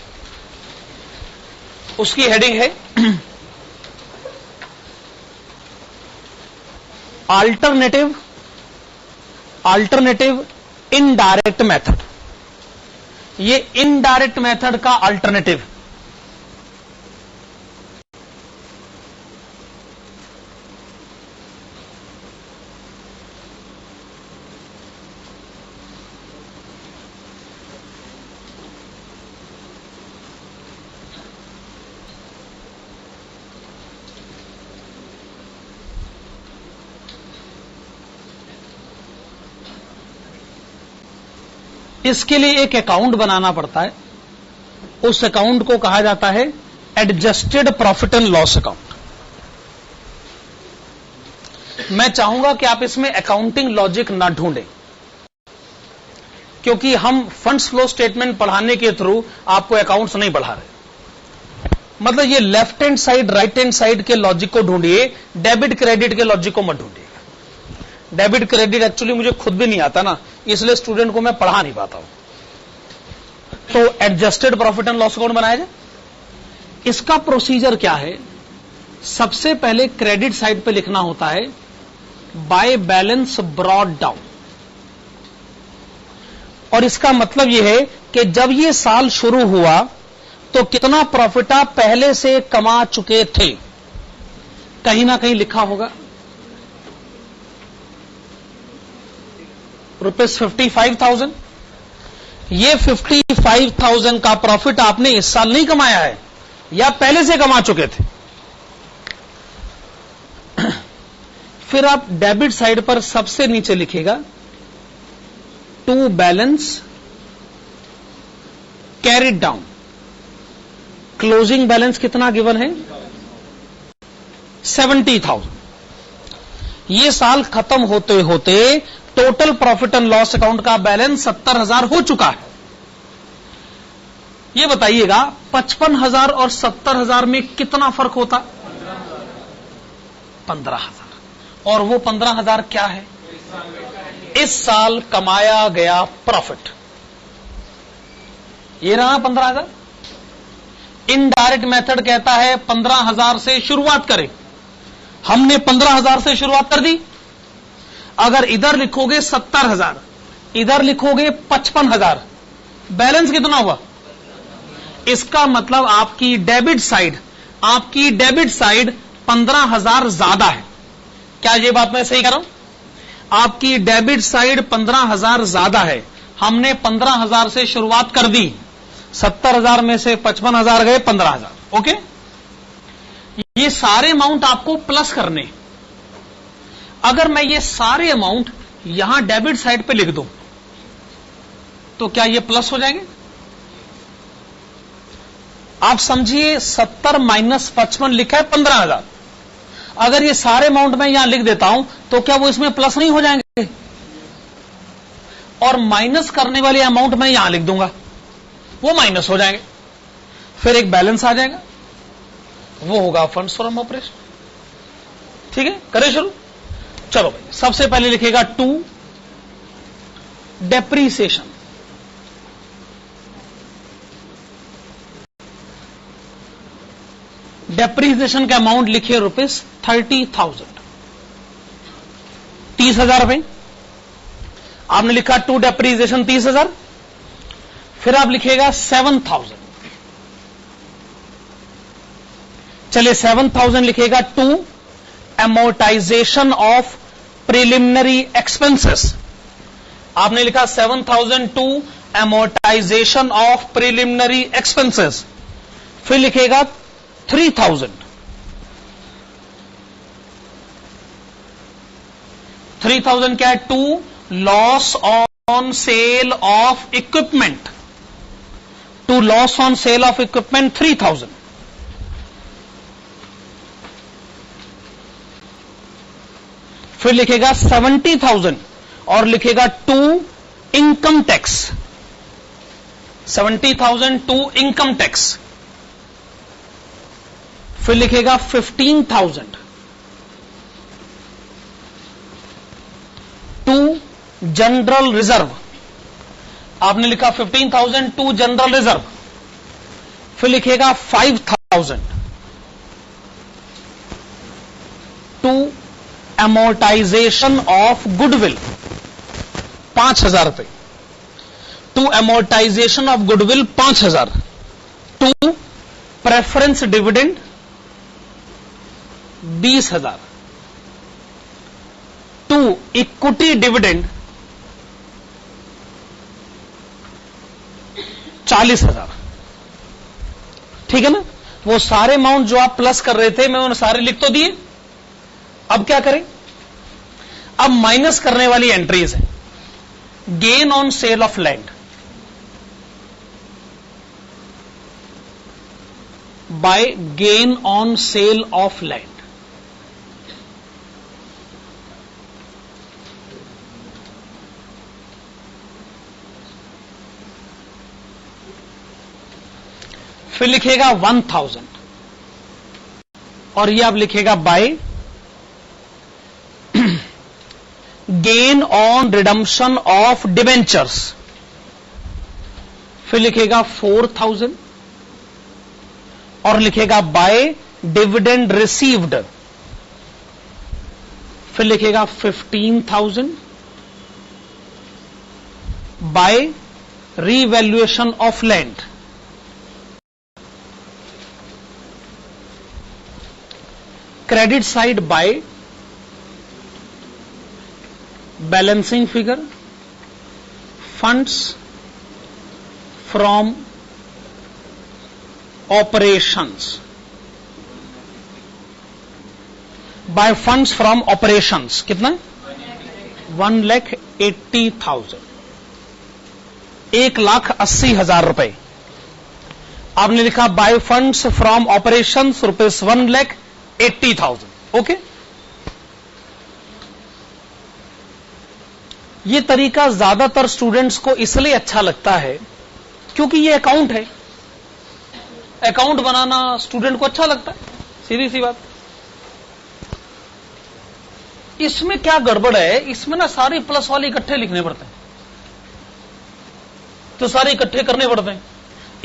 उसकी हेडिंग है अल्टरनेटिव इनडायरेक्ट मेथड। ये इनडायरेक्ट मेथड का अल्टरनेटिव। इसके लिए एक अकाउंट बनाना पड़ता है। उस अकाउंट को कहा जाता है adjusted profit and loss account. मैं चाहूंगा कि आप इसमें अकाउंटिंग लॉजिक ना ढूंढें, क्योंकि हम फंड्स फ्लो स्टेटमेंट पढ़ाने के थ्रू आपको अकाउंट्स नहीं पढ़ा रहे। मतलब ये left hand side right hand side के लॉजिक को ढूंढिए, डेबिट क्रेडिट के लॉजिक को मत ढूंढिएगा। डेबिट क्रेडिट एक्चुअली मुझे खुद भी नहीं आता ना, इसलिए स्टूडेंट को मैं पढ़ा नहीं पाता हूं। तो adjusted profit and loss account बनाया जाए। इसका प्रोसीजर क्या है? सबसे पहले क्रेडिट साइड पे लिखना होता है बाय बैलेंस ब्रॉट डाउन, और इसका मतलब यह है कि जब यह साल शुरू हुआ तो कितना प्रॉफिट आप पहले से कमा चुके थे, कहीं ना कहीं लिखा होगा। ₹55,000। ये 55,000 का प्रॉफिट आपने इस साल नहीं कमाया है या पहले से कमा चुके थे। फिर आप डेबिट साइड पर सबसे नीचे लिखेगा to balance carried down. Closing balance कितना गिवन है? 70,000। ये साल खत्म होते होते total profit and loss account का बैलेंस 70,000 हो चुका है। ये बताइएगा 55,000 और 70,000 में कितना फर्क होता? 15,000। और वो 15,000 क्या है? इस साल कमाया गया प्रॉफिट। ये रहा 15,000। इनडायरेक्ट मेथड कहता है 15,000 से शुरुआत करें। हमने 15,000 से शुरुआत कर दी। अगर इधर लिखोगे 70,000, इधर लिखोगे 55,000, बैलेंस कितना हुआ? इसका मतलब आपकी डेबिट साइड 15,000 ज्यादा है। क्या ये बात मैं सही कह रहा हूं? आपकी डेबिट साइड 15,000 ज्यादा है। हमने 15,000 से शुरुआत कर दी, 70,000 में से 55,000 गए, 15,000। ओके, ये सारे अमाउंट आपको प्लस करने। अगर मैं ये सारे अमाउंट यहां डेबिट साइड पे लिख दूं तो क्या ये प्लस हो जाएंगे? आप समझिए 70 माइनस 55 लिखा है 15,000। अगर ये सारे अमाउंट मैं यहां लिख देता हूं तो क्या वो इसमें प्लस नहीं हो जाएंगे? और माइनस करने वाले अमाउंट मैं यहां लिख दूंगा, वो माइनस हो जाएंगे। फिर एक बैलेंस आ जाएगा, वो होगा फंड्स फ्रॉम ऑपरेशन। ठीक है, करें शुरू। चलो भाई, सबसे पहले लिखेगा टू डेप्रीसिएशन। डेप्रीसिएशन का अमाउंट लिखिए ₹30,000, 30,000 रुपए। आपने लिखा टू डेप्रीसिएशन 30,000। फिर आप लिखेगा 7,000। चलिए 7,000 लिखेगा to amortization of preliminary expenses. आपने लिखा 7,000 to amortization of preliminary expenses. फिर लिखेगा 3,000। 3,000 क्या है? To loss on sale of equipment. To loss on sale of equipment 3,000। फिर लिखेगा 70,000 और लिखेगा to income tax. 70,000 to income tax. फिर लिखेगा 15,000 टू जनरल रिजर्व। आपने लिखा 15,000 टू जनरल रिजर्व। फिर लिखेगा 5,000 टू amortization ऑफ गुडविल, 5,000 रुपए। To amortization of goodwill 5,000। To preference dividend 20,000। To equity dividend 40,000। ठीक है ना? वो सारे अमाउंट जो आप प्लस कर रहे थे मैं उन सारे लिख तो दिए। अब क्या करें? अब माइनस करने वाली एंट्रीज है। Gain on sale of land, by gain on sale of land. फिर लिखेगा 1000 और ये आप लिखेगा by gain on redemption of debentures. फिर लिखेगा 4000 और लिखेगा बाय डिविडेंड रिसीव्ड। फिर लिखेगा 15,000 by revaluation of land. Credit side by balancing figure funds from operations, by funds from operations कितना 1,80,000, 1,80,000 रुपए। आपने लिखा by funds from operations rupees 1,80,000। Okay, ये तरीका ज्यादातर स्टूडेंट्स को इसलिए अच्छा लगता है क्योंकि ये अकाउंट है। अकाउंट बनाना स्टूडेंट को अच्छा लगता है, सीधी सी बात। इसमें क्या गड़बड़ है, इसमें ना सारे प्लस वाले इकट्ठे लिखने पड़ते हैं, तो सारे इकट्ठे करने पड़ते हैं।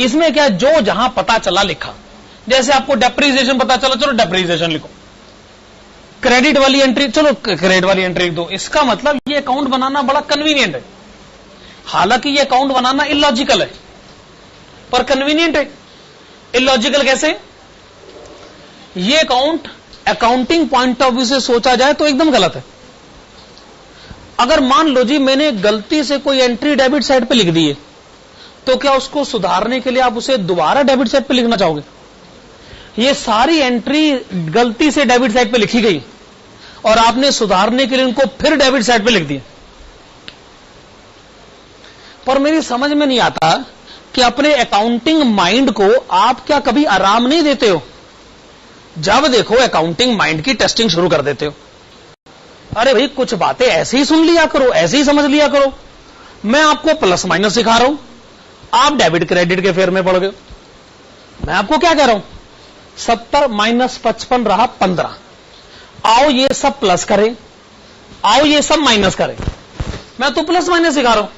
इसमें क्या, जो जहां पता चला लिखा। जैसे आपको डेप्रीसिएशन पता चला, चलो डेप्रीसिएशन लिखो। क्रेडिट वाली एंट्री, चलो क्रेडिट वाली एंट्री लिख दो। इसका मतलब ये अकाउंट बनाना बड़ा कन्वीनियंट है। हालांकि ये अकाउंट बनाना इलॉजिकल है पर कन्वीनियंट है। इलॉजिकल कैसे? ये account accounting point of view से सोचा जाए तो एकदम गलत है। अगर मान लो जी मैंने गलती से कोई एंट्री डेबिट साइड पे लिख दी है, तो क्या उसको सुधारने के लिए आप उसे दोबारा डेबिट साइड पे लिखना चाहोगे? ये सारी एंट्री गलती से डेबिट साइड पे लिखी गई और आपने सुधारने के लिए उनको फिर डेबिट साइड पे लिख दिया। पर मेरी समझ में नहीं आता कि अपने अकाउंटिंग माइंड को आप क्या कभी आराम नहीं देते हो? जब देखो अकाउंटिंग माइंड की टेस्टिंग शुरू कर देते हो। अरे भाई कुछ बातें ऐसे ही सुन लिया करो, ऐसे ही समझ लिया करो। मैं आपको प्लस माइनस सिखा रहा हूं, आप डेबिट क्रेडिट के फेर में पड़ गए। मैं आपको क्या कह रहा हूं, 70 माइनस 55 रहा 15। आओ ये सब प्लस करें, आओ ये सब माइनस करें। मैं तो प्लस माइनस सिखा रहा हूं,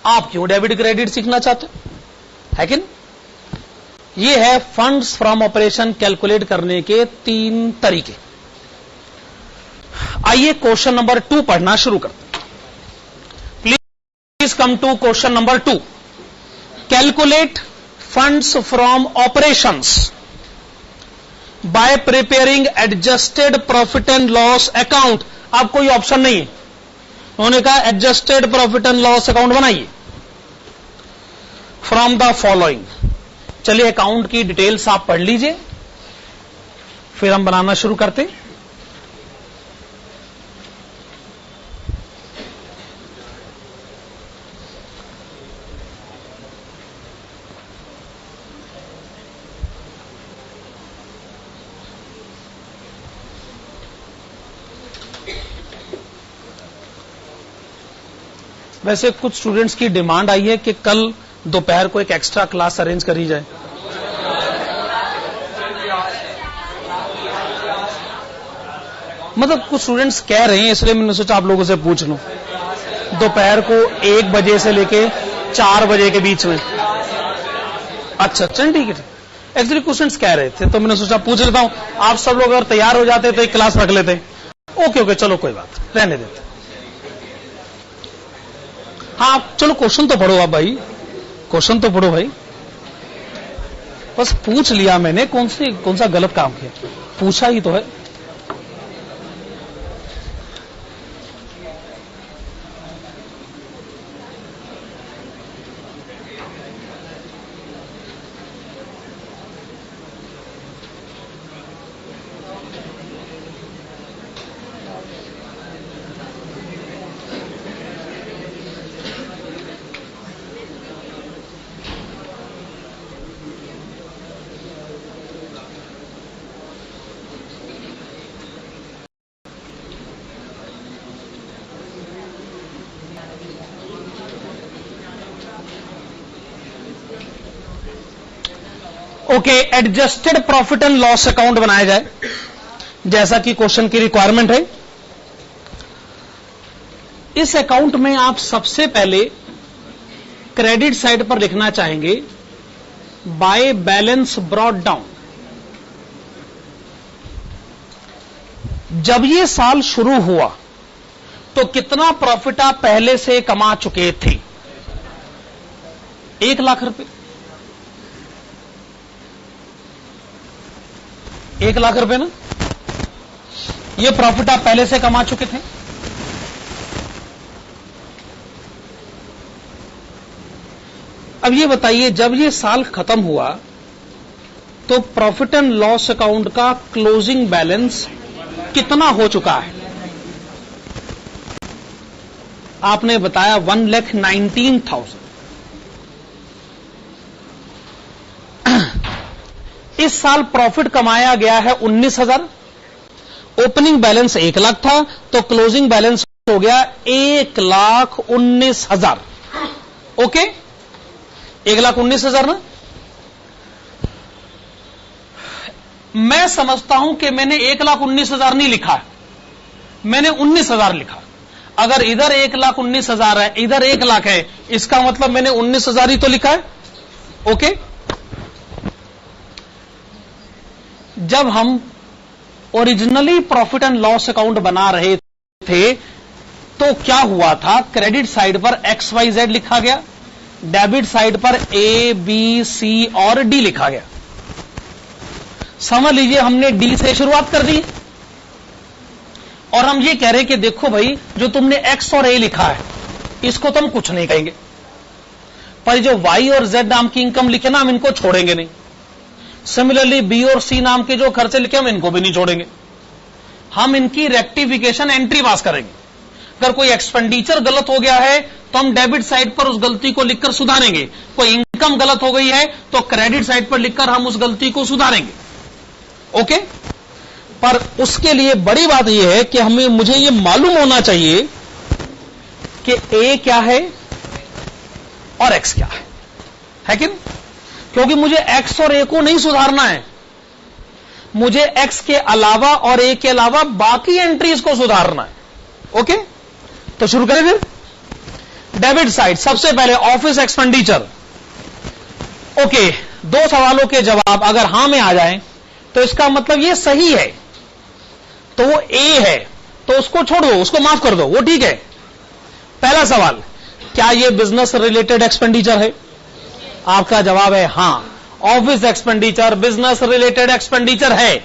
आप क्यों डेबिट क्रेडिट सीखना चाहते है कि नहीं? ये है फंड्स फ्रॉम ऑपरेशन कैलकुलेट करने के 3 तरीके। आइए क्वेश्चन नंबर 2 पढ़ना शुरू करते हैं। Please come to question number 2। Calculate funds from operations by preparing adjusted profit and loss account. अब कोई ऑप्शन नहीं है, उन्होंने कहा adjusted profit and loss account बनाइए फ्रॉम द फॉलोइंग। चलिए अकाउंट की डिटेल्स आप पढ़ लीजिए, फिर हम बनाना शुरू करते हैं। वैसे कुछ स्टूडेंट्स की डिमांड आई है कि कल दोपहर को एक एक्स्ट्रा क्लास अरेंज करी जाए। मतलब कुछ स्टूडेंट्स कह रहे हैं, इसलिए मैंने सोचा आप लोगों से पूछ लूं। दोपहर को 1 बजे से लेके 4 बजे के बीच में। अच्छा चल ठीक है। एक्चुअली कुछ स्टूडेंट्स कह रहे थे तो मैंने सोचा पूछ लेता हूं। आप सब लोग अगर तैयार हो जाते तो एक क्लास रख लेते। ओके ओके चलो कोई बात, रहने देते। हाँ चलो क्वेश्चन तो पढ़ो आप भाई, क्वेश्चन तो पढ़ो भाई। बस पूछ लिया मैंने, कौन सा गलत काम किया, पूछा ही तो है। Okay, adjusted profit and loss account बनाया जाए, जैसा कि क्वेश्चन की रिक्वायरमेंट है। इस अकाउंट में आप सबसे पहले क्रेडिट साइड पर लिखना चाहेंगे बाय बैलेंस ब्रॉट डाउन। जब ये साल शुरू हुआ तो कितना प्रॉफिट आप पहले से कमा चुके थे? 1 लाख रुपए। 1 लाख रुपए ना, ये प्रॉफिट आप पहले से कमा चुके थे। अब ये बताइए, जब ये साल खत्म हुआ तो प्रॉफिट एंड लॉस अकाउंट का क्लोजिंग बैलेंस कितना हो चुका है? आपने बताया 1,19,000। इस साल प्रॉफिट कमाया गया है 19,000। ओपनिंग बैलेंस 1 लाख था, तो क्लोजिंग बैलेंस हो गया 1,19,000। ओके, 1,19,000 ना। मैं समझता हूं कि मैंने 1,19,000 नहीं लिखा है, मैंने 19,000 लिखा। अगर इधर 1,19,000 है, इधर 1 लाख है, इसका मतलब मैंने 19,000 ही तो लिखा है। ओके, जब हम originally profit and loss account बना रहे थे तो क्या हुआ था? क्रेडिट साइड पर XYZ लिखा गया, डेबिट साइड पर A, B, C और D लिखा गया। समझ लीजिए हमने D से शुरुआत कर दी और हम ये कह रहे कि देखो भाई, जो तुमने X और A लिखा है इसको तो हम कुछ नहीं कहेंगे, पर जो Y और Z नाम की इनकम लिखे ना, हम इनको छोड़ेंगे नहीं। सिमिलरली B और C नाम के जो खर्चे लिखे, हम इनको भी नहीं छोड़ेंगे। हम इनकी रेक्टिफिकेशन एंट्री पास करेंगे। अगर कोई एक्सपेंडिचर गलत हो गया है तो हम डेबिट साइड पर उस गलती को लिखकर सुधारेंगे। कोई इनकम गलत हो गई है तो क्रेडिट साइड पर लिखकर हम उस गलती को सुधारेंगे। ओके, पर उसके लिए बड़ी बात यह है कि मुझे यह मालूम होना चाहिए कि A क्या है और X क्या है कि नहीं? क्योंकि मुझे X और A को नहीं सुधारना है, मुझे X के अलावा और A के अलावा बाकी एंट्रीज को सुधारना है। ओके, तो शुरू करें फिर। डेबिट साइड, सबसे पहले ऑफिस एक्सपेंडिचर। ओके, 2 सवालों के जवाब अगर हां में आ जाएं तो इसका मतलब ये सही है, तो वो A है, तो उसको छोड़ दो, उसको माफ कर दो, वो ठीक है। पहला सवाल, क्या ये बिजनेस रिलेटेड एक्सपेंडिचर है? आपका जवाब है हां, office expenditure business related expenditure है।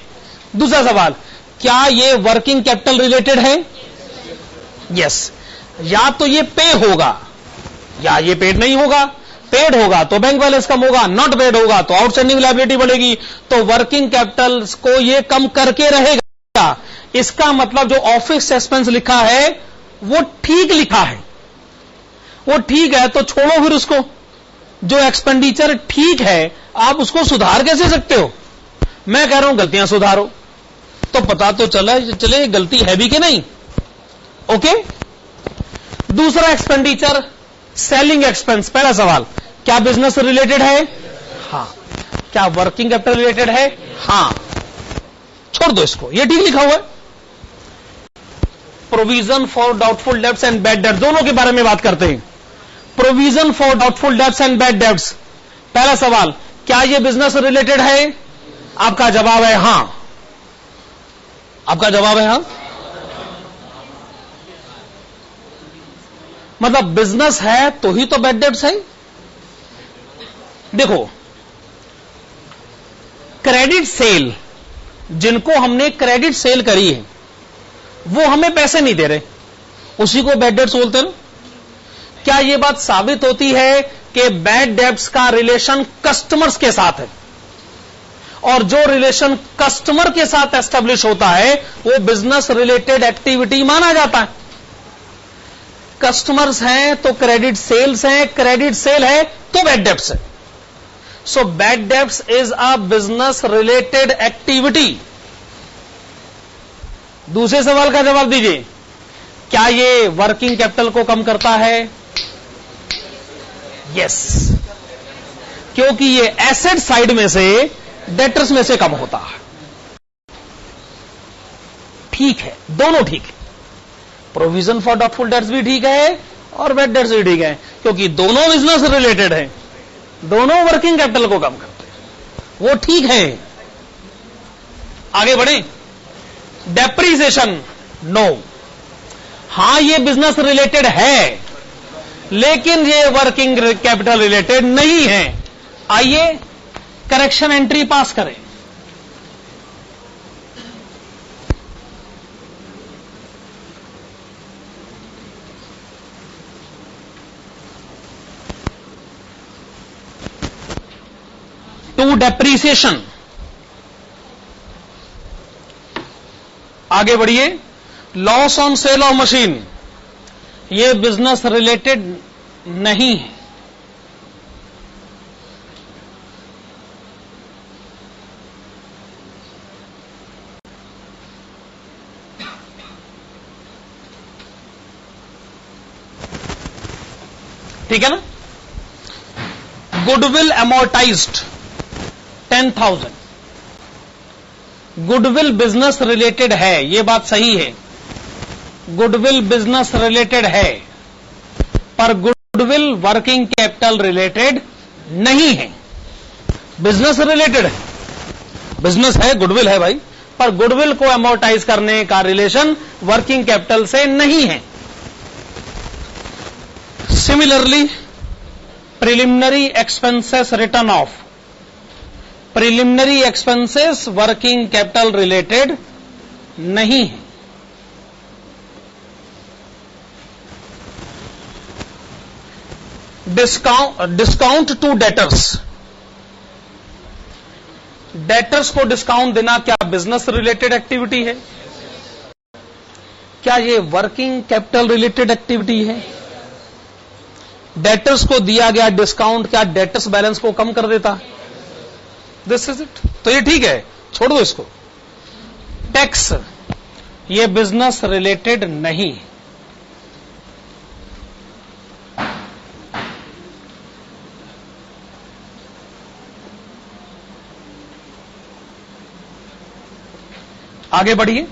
दूसरा सवाल, क्या ये वर्किंग कैपिटल रिलेटेड है? यस। या तो ये पे होगा या ये पेड नहीं होगा। पेड होगा तो बैंक बैलेंस कम होगा, नॉट पेड होगा तो आउटस्टैंडिंग लायबिलिटी बढ़ेगी, तो वर्किंग कैपिटल को ये कम करके रहेगा। इसका मतलब जो ऑफिस एक्सपेंस लिखा है वो ठीक लिखा है, वो ठीक है, तो छोड़ो फिर उसको। जो एक्सपेंडिचर ठीक है आप उसको सुधार कैसे सकते हो? मैं कह रहा हूं गलतियां सुधारो, तो पता तो चले गलती है भी कि नहीं। ओके, दूसरा एक्सपेंडिचर सेलिंग एक्सपेंस। पहला सवाल, क्या बिजनेस रिलेटेड है? हां। क्या वर्किंग कैपिटल रिलेटेड है? हां। छोड़ दो इसको, ये ठीक लिखा हुआ है। Provision for doubtful debts and bad debts, दोनों के बारे में बात करते हैं। Provision for doubtful debts and bad debts, पहला सवाल, क्या यह बिजनेस रिलेटेड है? आपका जवाब है हां। आपका जवाब है हां। मतलब बिजनेस है तो ही तो बैड डेब्ट्स है। देखो, क्रेडिट सेल, जिनको हमने क्रेडिट सेल करी है वो हमें पैसे नहीं दे रहे, उसी को बैड डेब्ट्स बोलते हैं। क्या यह बात साबित होती है कि बैड डेब्ट्स का रिलेशन कस्टमर्स के साथ है, और जो रिलेशन कस्टमर के साथ एस्टेब्लिश होता है वो बिजनेस रिलेटेड एक्टिविटी माना जाता है। कस्टमर्स हैं तो क्रेडिट सेल्स हैं, क्रेडिट सेल है तो बैड डेब्ट्स है। So bad debts is a business related activity. दूसरे सवाल का जवाब दीजिए, क्या ये वर्किंग कैपिटल को कम करता है? यस, क्योंकि ये एसेट साइड में से डेटर्स में से कम होता है। ठीक है, दोनों ठीक है, प्रोविजन फॉर डाउटफुल डेट्स भी ठीक है और बैड डेट्स भी ठीक है, क्योंकि दोनों बिजनेस रिलेटेड है, दोनों वर्किंग कैपिटल को कम करते हैं, वो ठीक है। आगे बढ़े। Depreciation, no. हां, ये बिजनेस रिलेटेड है, लेकिन ये वर्किंग कैपिटल रिलेटेड नहीं है। आइए करेक्शन एंट्री पास करें। To depreciation. आगे बढ़िए। Loss on sale of machine, ये बिजनेस रिलेटेड नहीं है। ठीक है ना। Goodwill amortized 10,000, goodwill business related है, यह बात सही है, गुडविल बिजनेस रिलेटेड है, पर गुडविल वर्किंग कैपिटल रिलेटेड नहीं है। बिजनेस रिलेटेड है, बिजनेस है, गुडविल है भाई, पर गुडविल को अमोर्टाइज करने का रिलेशन वर्किंग कैपिटल से नहीं है। Similarly preliminary expenses return of, preliminary expenses working capital related नहीं है। डिस्काउंट टू डेटर्स, डेटर्स को डिस्काउंट देना क्या बिजनेस रिलेटेड एक्टिविटी है? क्या ये वर्किंग कैपिटल रिलेटेड एक्टिविटी है? डेटर्स को दिया गया डिस्काउंट क्या डेटर्स बैलेंस को कम कर देता है? This is it. तो ये ठीक है, छोड़ दो इसको। टैक्स, ये बिजनेस रिलेटेड नहीं। आगे बढ़िए।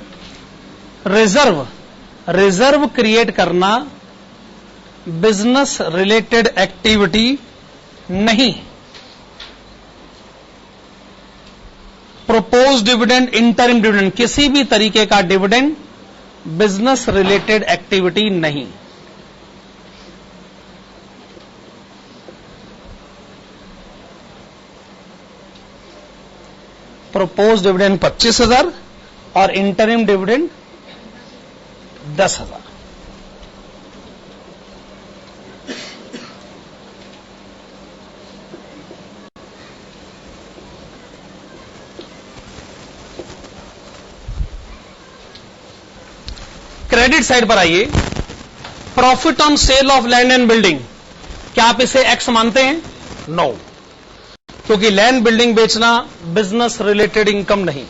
रिजर्व, रिजर्व क्रिएट करना बिजनेस रिलेटेड एक्टिविटी नहीं। प्रोपोज डिविडेंड, इंटरिम डिविडेंड, किसी भी तरीके का डिविडेंड बिजनेस रिलेटेड एक्टिविटी नहीं। प्रोपोज डिविडेंड 25,000 और इंटरिम डिविडेंड 10,000। क्रेडिट साइड पर आइए। Profit on sale of land and building, क्या आप इसे एक्स मानते हैं? नो, क्योंकि लैंड बिल्डिंग बेचना बिजनेस रिलेटेड इनकम नहीं।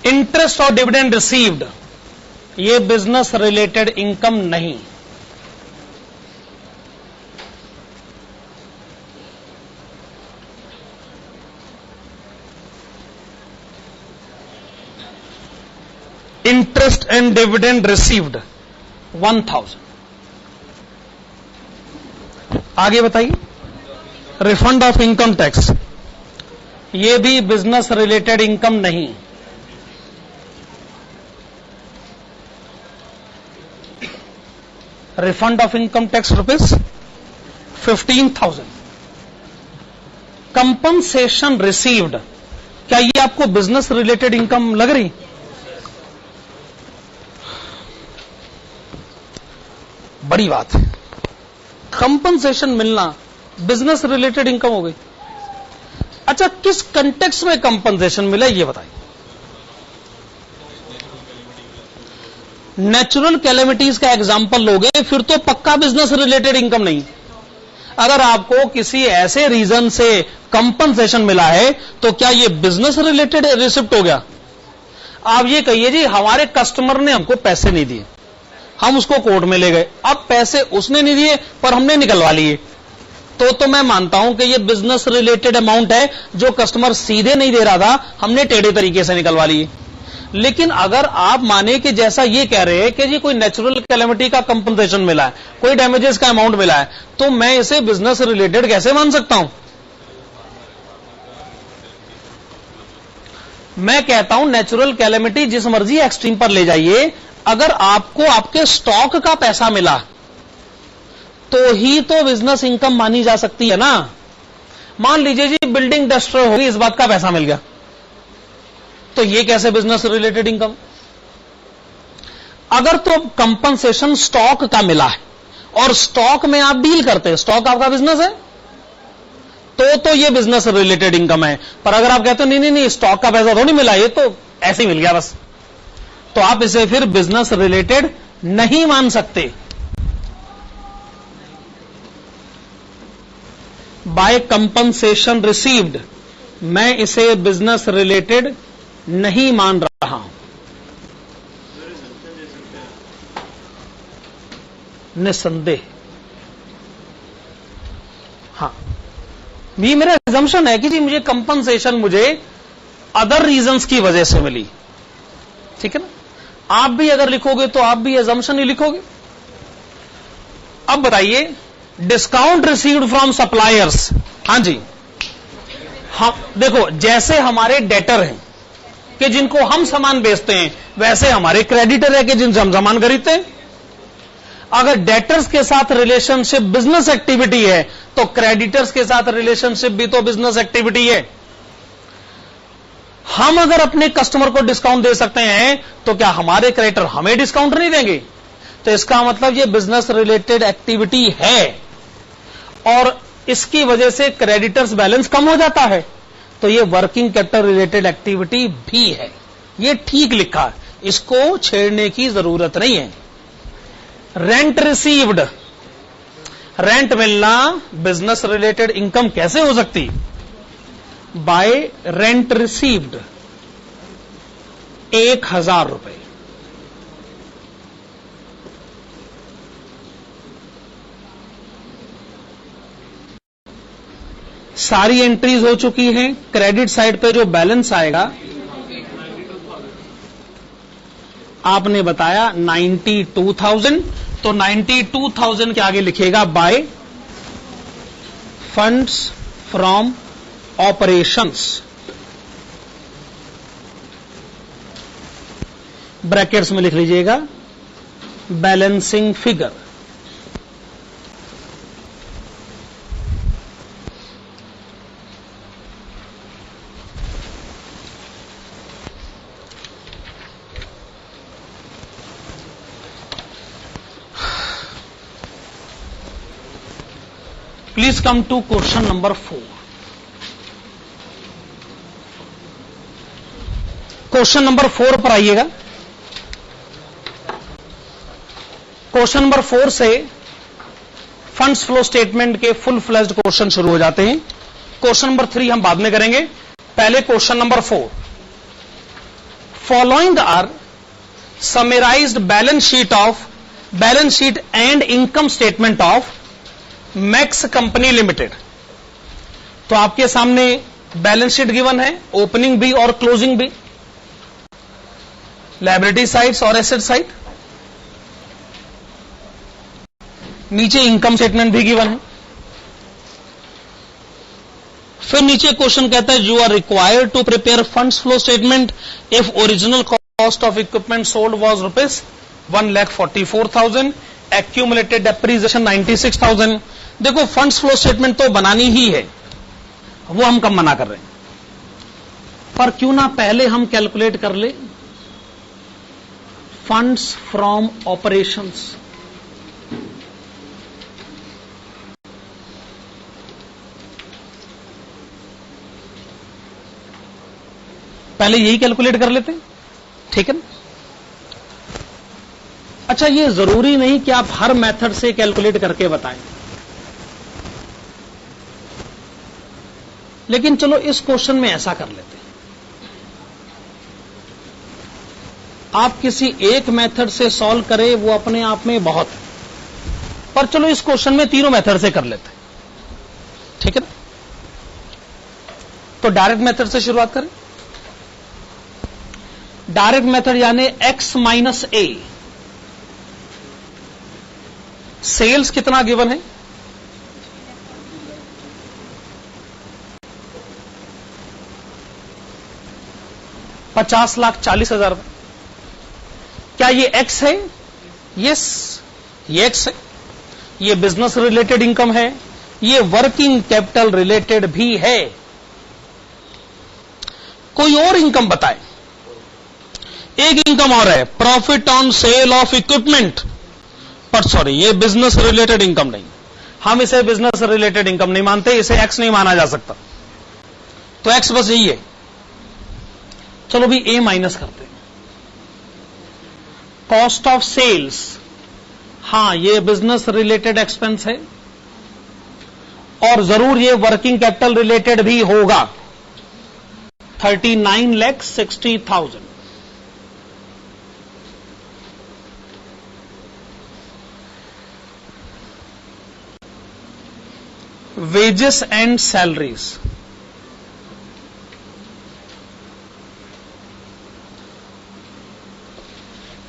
इंटरेस्ट और डिविडेंड रिसीव्ड, ये बिजनेस रिलेटेड इनकम नहीं। Interest and dividend received 1,000। आगे बताइए। रिफंड ऑफ इनकम टैक्स, ये भी बिजनेस रिलेटेड इनकम नहीं। Refund of income tax rupees 15,000। Compensation received, क्या ये आपको बिजनेस रिलेटेड इनकम लग रही? बड़ी बात है, कंपनसेशन मिलना बिजनेस रिलेटेड इनकम हो गई। अच्छा, किस कंटेक्स्ट में कंपनसेशन मिला ये बताइए। नेचुरल कैलेमिटीज का एग्जाम्पल लोगे फिर तो पक्का बिजनेस रिलेटेड इनकम नहीं। अगर आपको किसी ऐसे रीजन से कंपनसेशन मिला है तो क्या ये बिजनेस रिलेटेड रिसिप्ट हो गया? आप ये कहिए जी हमारे कस्टमर ने हमको पैसे नहीं दिए, हम उसको कोर्ट में ले गए, अब पैसे उसने नहीं दिए पर हमने निकलवा लिए, तो मैं मानता हूं कि ये बिजनेस रिलेटेड अमाउंट है जो कस्टमर सीधे नहीं दे रहा था, हमने टेढ़े तरीके से निकलवा लिए। लेकिन अगर आप माने कि जैसा ये कह रहे हैं कि जी कोई नेचुरल कैलेमिटी का कंपनसेशन मिला है, कोई डैमेजेस का अमाउंट मिला है, तो मैं इसे बिजनेस रिलेटेड कैसे मान सकता हूं? मैं कहता हूं नेचुरल कैलेमिटी जिस मर्जी एक्सट्रीम पर ले जाइए, अगर आपको आपके स्टॉक का पैसा मिला तो ही तो बिजनेस इनकम मानी जा सकती है ना। मान लीजिए जी बिल्डिंग डिस्ट्रॉय होगी, इस बात का पैसा मिल गया, तो ये कैसे बिजनेस रिलेटेड इनकम? अगर तो कंपनसेशन स्टॉक का मिला है और स्टॉक में आप डील करते हैं, स्टॉक आपका बिजनेस है, तो ये बिजनेस रिलेटेड इनकम है। पर अगर आप कहते हो नहीं स्टॉक का पैसा थोड़ी मिला, ये तो ऐसे ही मिल गया बस, तो आप इसे फिर बिजनेस रिलेटेड नहीं मान सकते। बाय कंपनसेशन रिसीव्ड, मैं इसे बिजनेस रिलेटेड नहीं मान रहा हूं। निसंदेह, हाँ, ये मेरा एजम्पशन है कि जी मुझे कंपनसेशन मुझे अदर रीजंस की वजह से मिली, ठीक है ना। आप भी अगर लिखोगे तो आप भी एजम्पशन ही लिखोगे। अब बताइए डिस्काउंट रिसीव्ड फ्रॉम सप्लायर्स, हां जी, हाँ देखो जैसे हमारे डेटर हैं कि जिनको हम सामान बेचते हैं, वैसे हमारे क्रेडिटर है कि जिनसे हम सामान खरीदते हैं। अगर डेटर्स के साथ रिलेशनशिप बिजनेस एक्टिविटी है तो क्रेडिटर्स के साथ रिलेशनशिप भी तो बिजनेस एक्टिविटी है। हम अगर अपने कस्टमर को डिस्काउंट दे सकते हैं तो क्या हमारे क्रेडिटर हमें डिस्काउंट नहीं देंगे? तो इसका मतलब ये बिजनेस रिलेटेड एक्टिविटी है और इसकी वजह से क्रेडिटर्स बैलेंस कम हो जाता है, तो ये वर्किंग कैपिटल रिलेटेड एक्टिविटी भी है। ये ठीक लिखा है, इसको छेड़ने की जरूरत नहीं है। रेंट रिसीव्ड, रेंट मिलना बिजनेस रिलेटेड इनकम कैसे हो सकती? बाय रेंट रिसीव्ड 1000 रुपए, सारी एंट्रीज हो चुकी हैं। क्रेडिट साइड पे जो बैलेंस आएगा आपने बताया 92,000, तो 92,000 के आगे लिखेगा by funds from operations, brackets में लिख लीजिएगा balancing figure. Please come to question number 4. Question number 4 पर आइएगा। क्वेश्चन नंबर 4 से फंड्स फ्लो स्टेटमेंट के फुल फ्लेज्ड क्वेश्चन शुरू हो जाते हैं। क्वेश्चन नंबर 3 हम बाद में करेंगे, पहले question number 4। Following are summarised balance sheet and income statement of Max company limited. तो आपके सामने बैलेंस शीट गिवन है, ओपनिंग भी और क्लोजिंग भी, लायबिलिटी साइड्स और एसेट साइड, नीचे इनकम स्टेटमेंट भी गिवन है। फिर नीचे क्वेश्चन कहता है you are required to prepare funds flow statement if original cost of equipment sold was ₹1,44,000, accumulated depreciation 96,000। देखो फंड्स फ्लो स्टेटमेंट तो बनानी ही है, वो हम कब मना कर रहे हैं, पर क्यों ना पहले हम कैलकुलेट कर ले फंड्स फ्रॉम ऑपरेशंस। पहले यही कैलकुलेट कर लेते हैं, ठीक है ना। अच्छा, ये जरूरी नहीं कि आप हर मेथड से कैलकुलेट करके बताएं। लेकिन चलो इस क्वेश्चन में ऐसा कर लेते हैं, आप किसी एक मेथड से सॉल्व करें वो अपने आप में बहुत है, पर चलो इस क्वेश्चन में तीनों मेथड से कर लेते हैं, ठीक है ना। तो डायरेक्ट मेथड से शुरुआत करें। डायरेक्ट मेथड यानी x माइनस ए। सेल्स कितना गिवन है? ₹50,40,000। क्या ये x है? यस, ये x है। ये बिजनेस रिलेटेड इनकम है, ये वर्किंग कैपिटल रिलेटेड भी है। कोई और इनकम बताएं। एक इनकम और है, profit on sale of equipment, पर सॉरी ये बिजनेस रिलेटेड इनकम नहीं, हम इसे बिजनेस रिलेटेड इनकम नहीं मानते, इसे एक्स नहीं माना जा सकता, तो एक्स बस यही है। चलो भी ए माइनस करते हैं। कॉस्ट ऑफ सेल्स, हां ये बिजनेस रिलेटेड एक्सपेंस है और जरूर ये वर्किंग कैपिटल रिलेटेड भी होगा। 39,60,000। वेजेस एंड सैलरीज,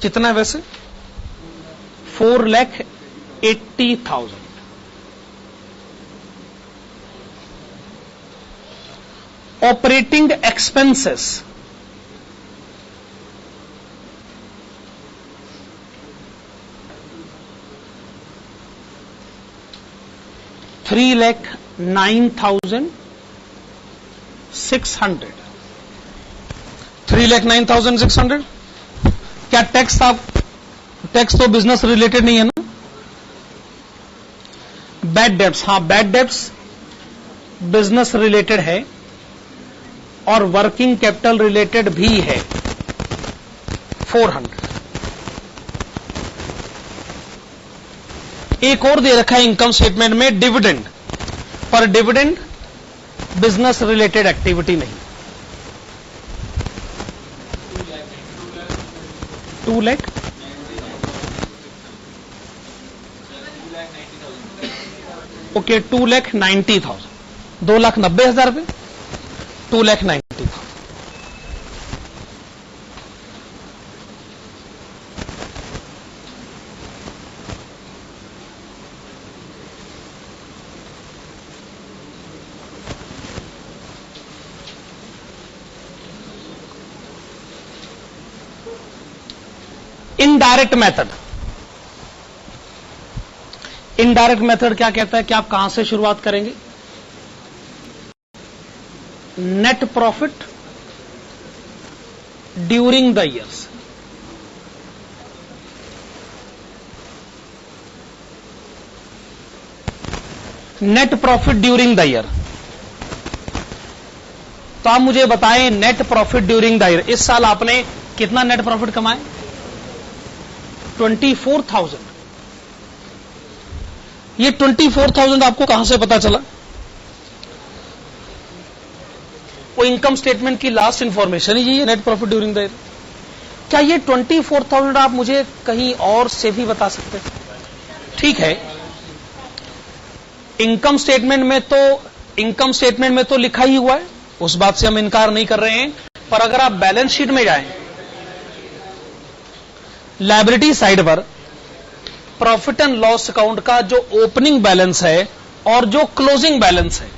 कितना है वैसे? 4,80,000। Operating expenses, $3,09,600। 3,09,600। क्या टैक्स आप, टैक्स तो बिजनेस रिलेटेड नहीं है ना। बैड डेब्ट्स, हां बैड डेब्ट्स बिजनेस रिलेटेड है और वर्किंग कैपिटल रिलेटेड भी है। 400। एक और दे रखा है इनकम स्टेटमेंट में डिविडेंड, पर डिविडेंड बिजनेस रिलेटेड एक्टिविटी नहीं। 2 लाख, ओके 2,90,000, 2,90,000 रुपए, 2,90,000। इनडायरेक्ट मेथड, इनडायरेक्ट मेथड क्या कहता है कि आप कहां से शुरुआत करेंगे? Net profit during the years. Net profit during the year. तो आप मुझे बताएं net profit during the year, इस साल आपने कितना नेट प्रॉफिट कमाए? 24,000। ये 24,000 आपको कहां से पता चला? वो इनकम स्टेटमेंट की लास्ट इंफॉर्मेशन ही ये net profit during the year. क्या ये 24,000 आप मुझे कहीं और से भी बता सकते हैं? ठीक है, इनकम स्टेटमेंट में तो लिखा ही हुआ है, उस बात से हम इनकार नहीं कर रहे हैं, पर अगर आप बैलेंस शीट में जाएं, लायबिलिटी साइड पर प्रॉफिट एंड लॉस अकाउंट का जो ओपनिंग बैलेंस है और जो क्लोजिंग बैलेंस है,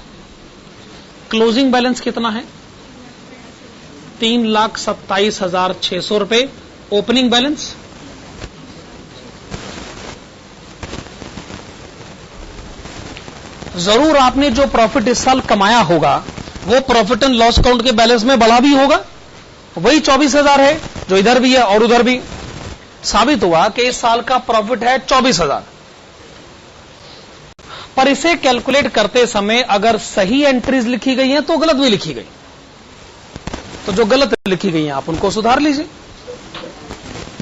क्लोजिंग बैलेंस कितना है? 3,27,600 रुपए ओपनिंग बैलेंस। जरूर आपने जो प्रॉफिट इस साल कमाया होगा वो प्रॉफिट एंड लॉस अकाउंट के बैलेंस में बढ़ा भी होगा, वही 24,000 है जो इधर भी है और उधर भी। साबित हुआ कि इस साल का प्रॉफिट है 24,000, पर इसे कैलकुलेट करते समय अगर सही एंट्रीज लिखी गई हैं तो गलत भी लिखी गई, तो जो गलत लिखी गई हैं आप उनको सुधार लीजिए।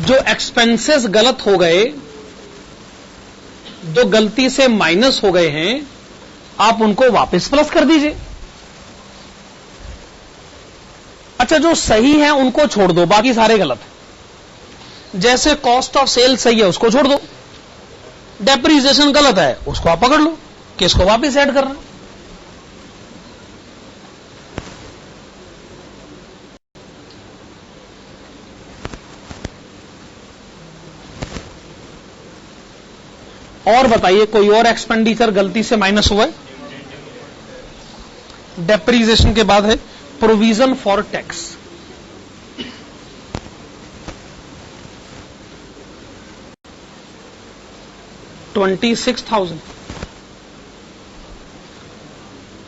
जो एक्सपेंसेस गलत हो गए, जो गलती से माइनस हो गए हैं, आप उनको वापस प्लस कर दीजिए। अच्छा, जो सही है उनको छोड़ दो, बाकी सारे गलत है। जैसे कॉस्ट ऑफ सेल सही है, उसको छोड़ दो। डेप्रिसिएशन गलत है, उसको आप पकड़ लो कि इसको वापस ऐड करना। और बताइए, कोई और एक्सपेंडिचर गलती से माइनस हुआ है? डेप्रिसिएशन के बाद है प्रोविजन फॉर टैक्स। $26,000।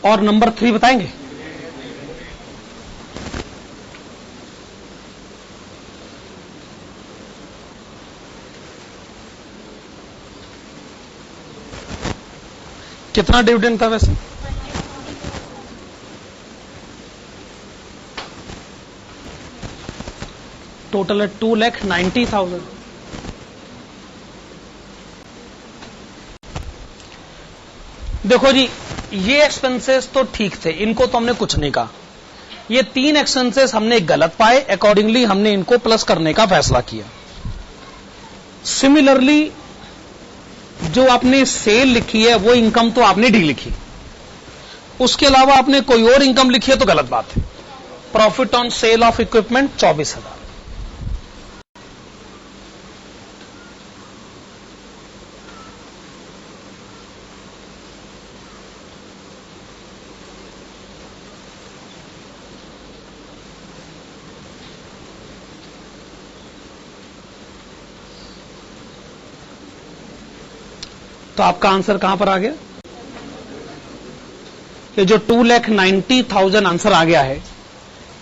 और नंबर 3 बताएंगे? कितना डिविडेंड था वैसे? टोटल है 2,90,000। देखो जी, ये एक्सपेंसेस तो ठीक थे, इनको तो हमने कुछ नहीं कहा। ये 3 एक्सपेंसेस हमने गलत पाए, अकॉर्डिंगली हमने इनको प्लस करने का फैसला किया। सिमिलरली जो आपने सेल लिखी है वो इनकम तो आपने डी लिखी, उसके अलावा आपने कोई और इनकम लिखी है तो गलत बात है। Profit on sale of equipment 24,000। तो आपका आंसर कहां पर आ गया? ये जो 2,90,000 आंसर आ गया है,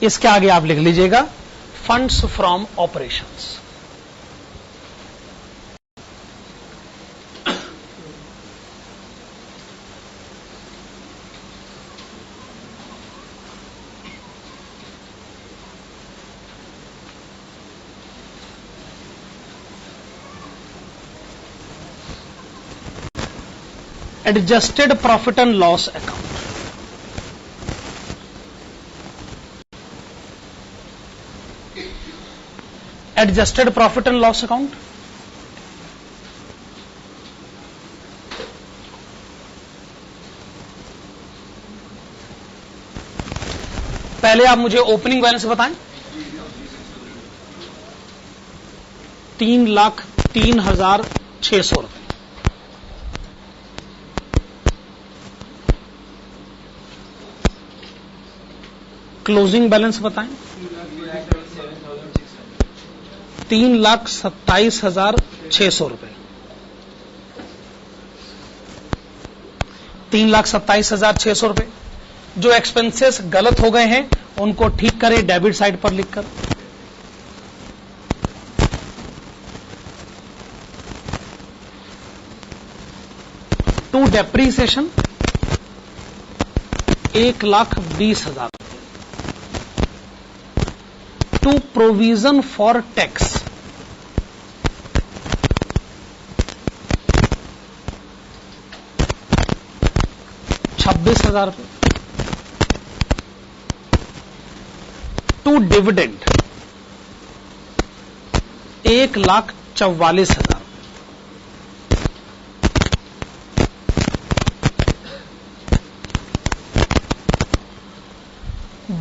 इसके आगे आप लिख लीजिएगा funds from operations. Adjusted profit and loss account. Adjusted profit and loss account पहले आप मुझे ओपनिंग बैलेंस बताएं। 3,03,600 रुपए। क्लोजिंग बैलेंस बताएं। 3,27,600 रुपए। 3,27,600 रुपए। जो एक्सपेंसेस गलत हो गए हैं उनको ठीक करें डेबिट साइड पर लिखकर। To depreciation 1,20,000। To provision for tax 26,000 रुपए। To dividend 1,44,000।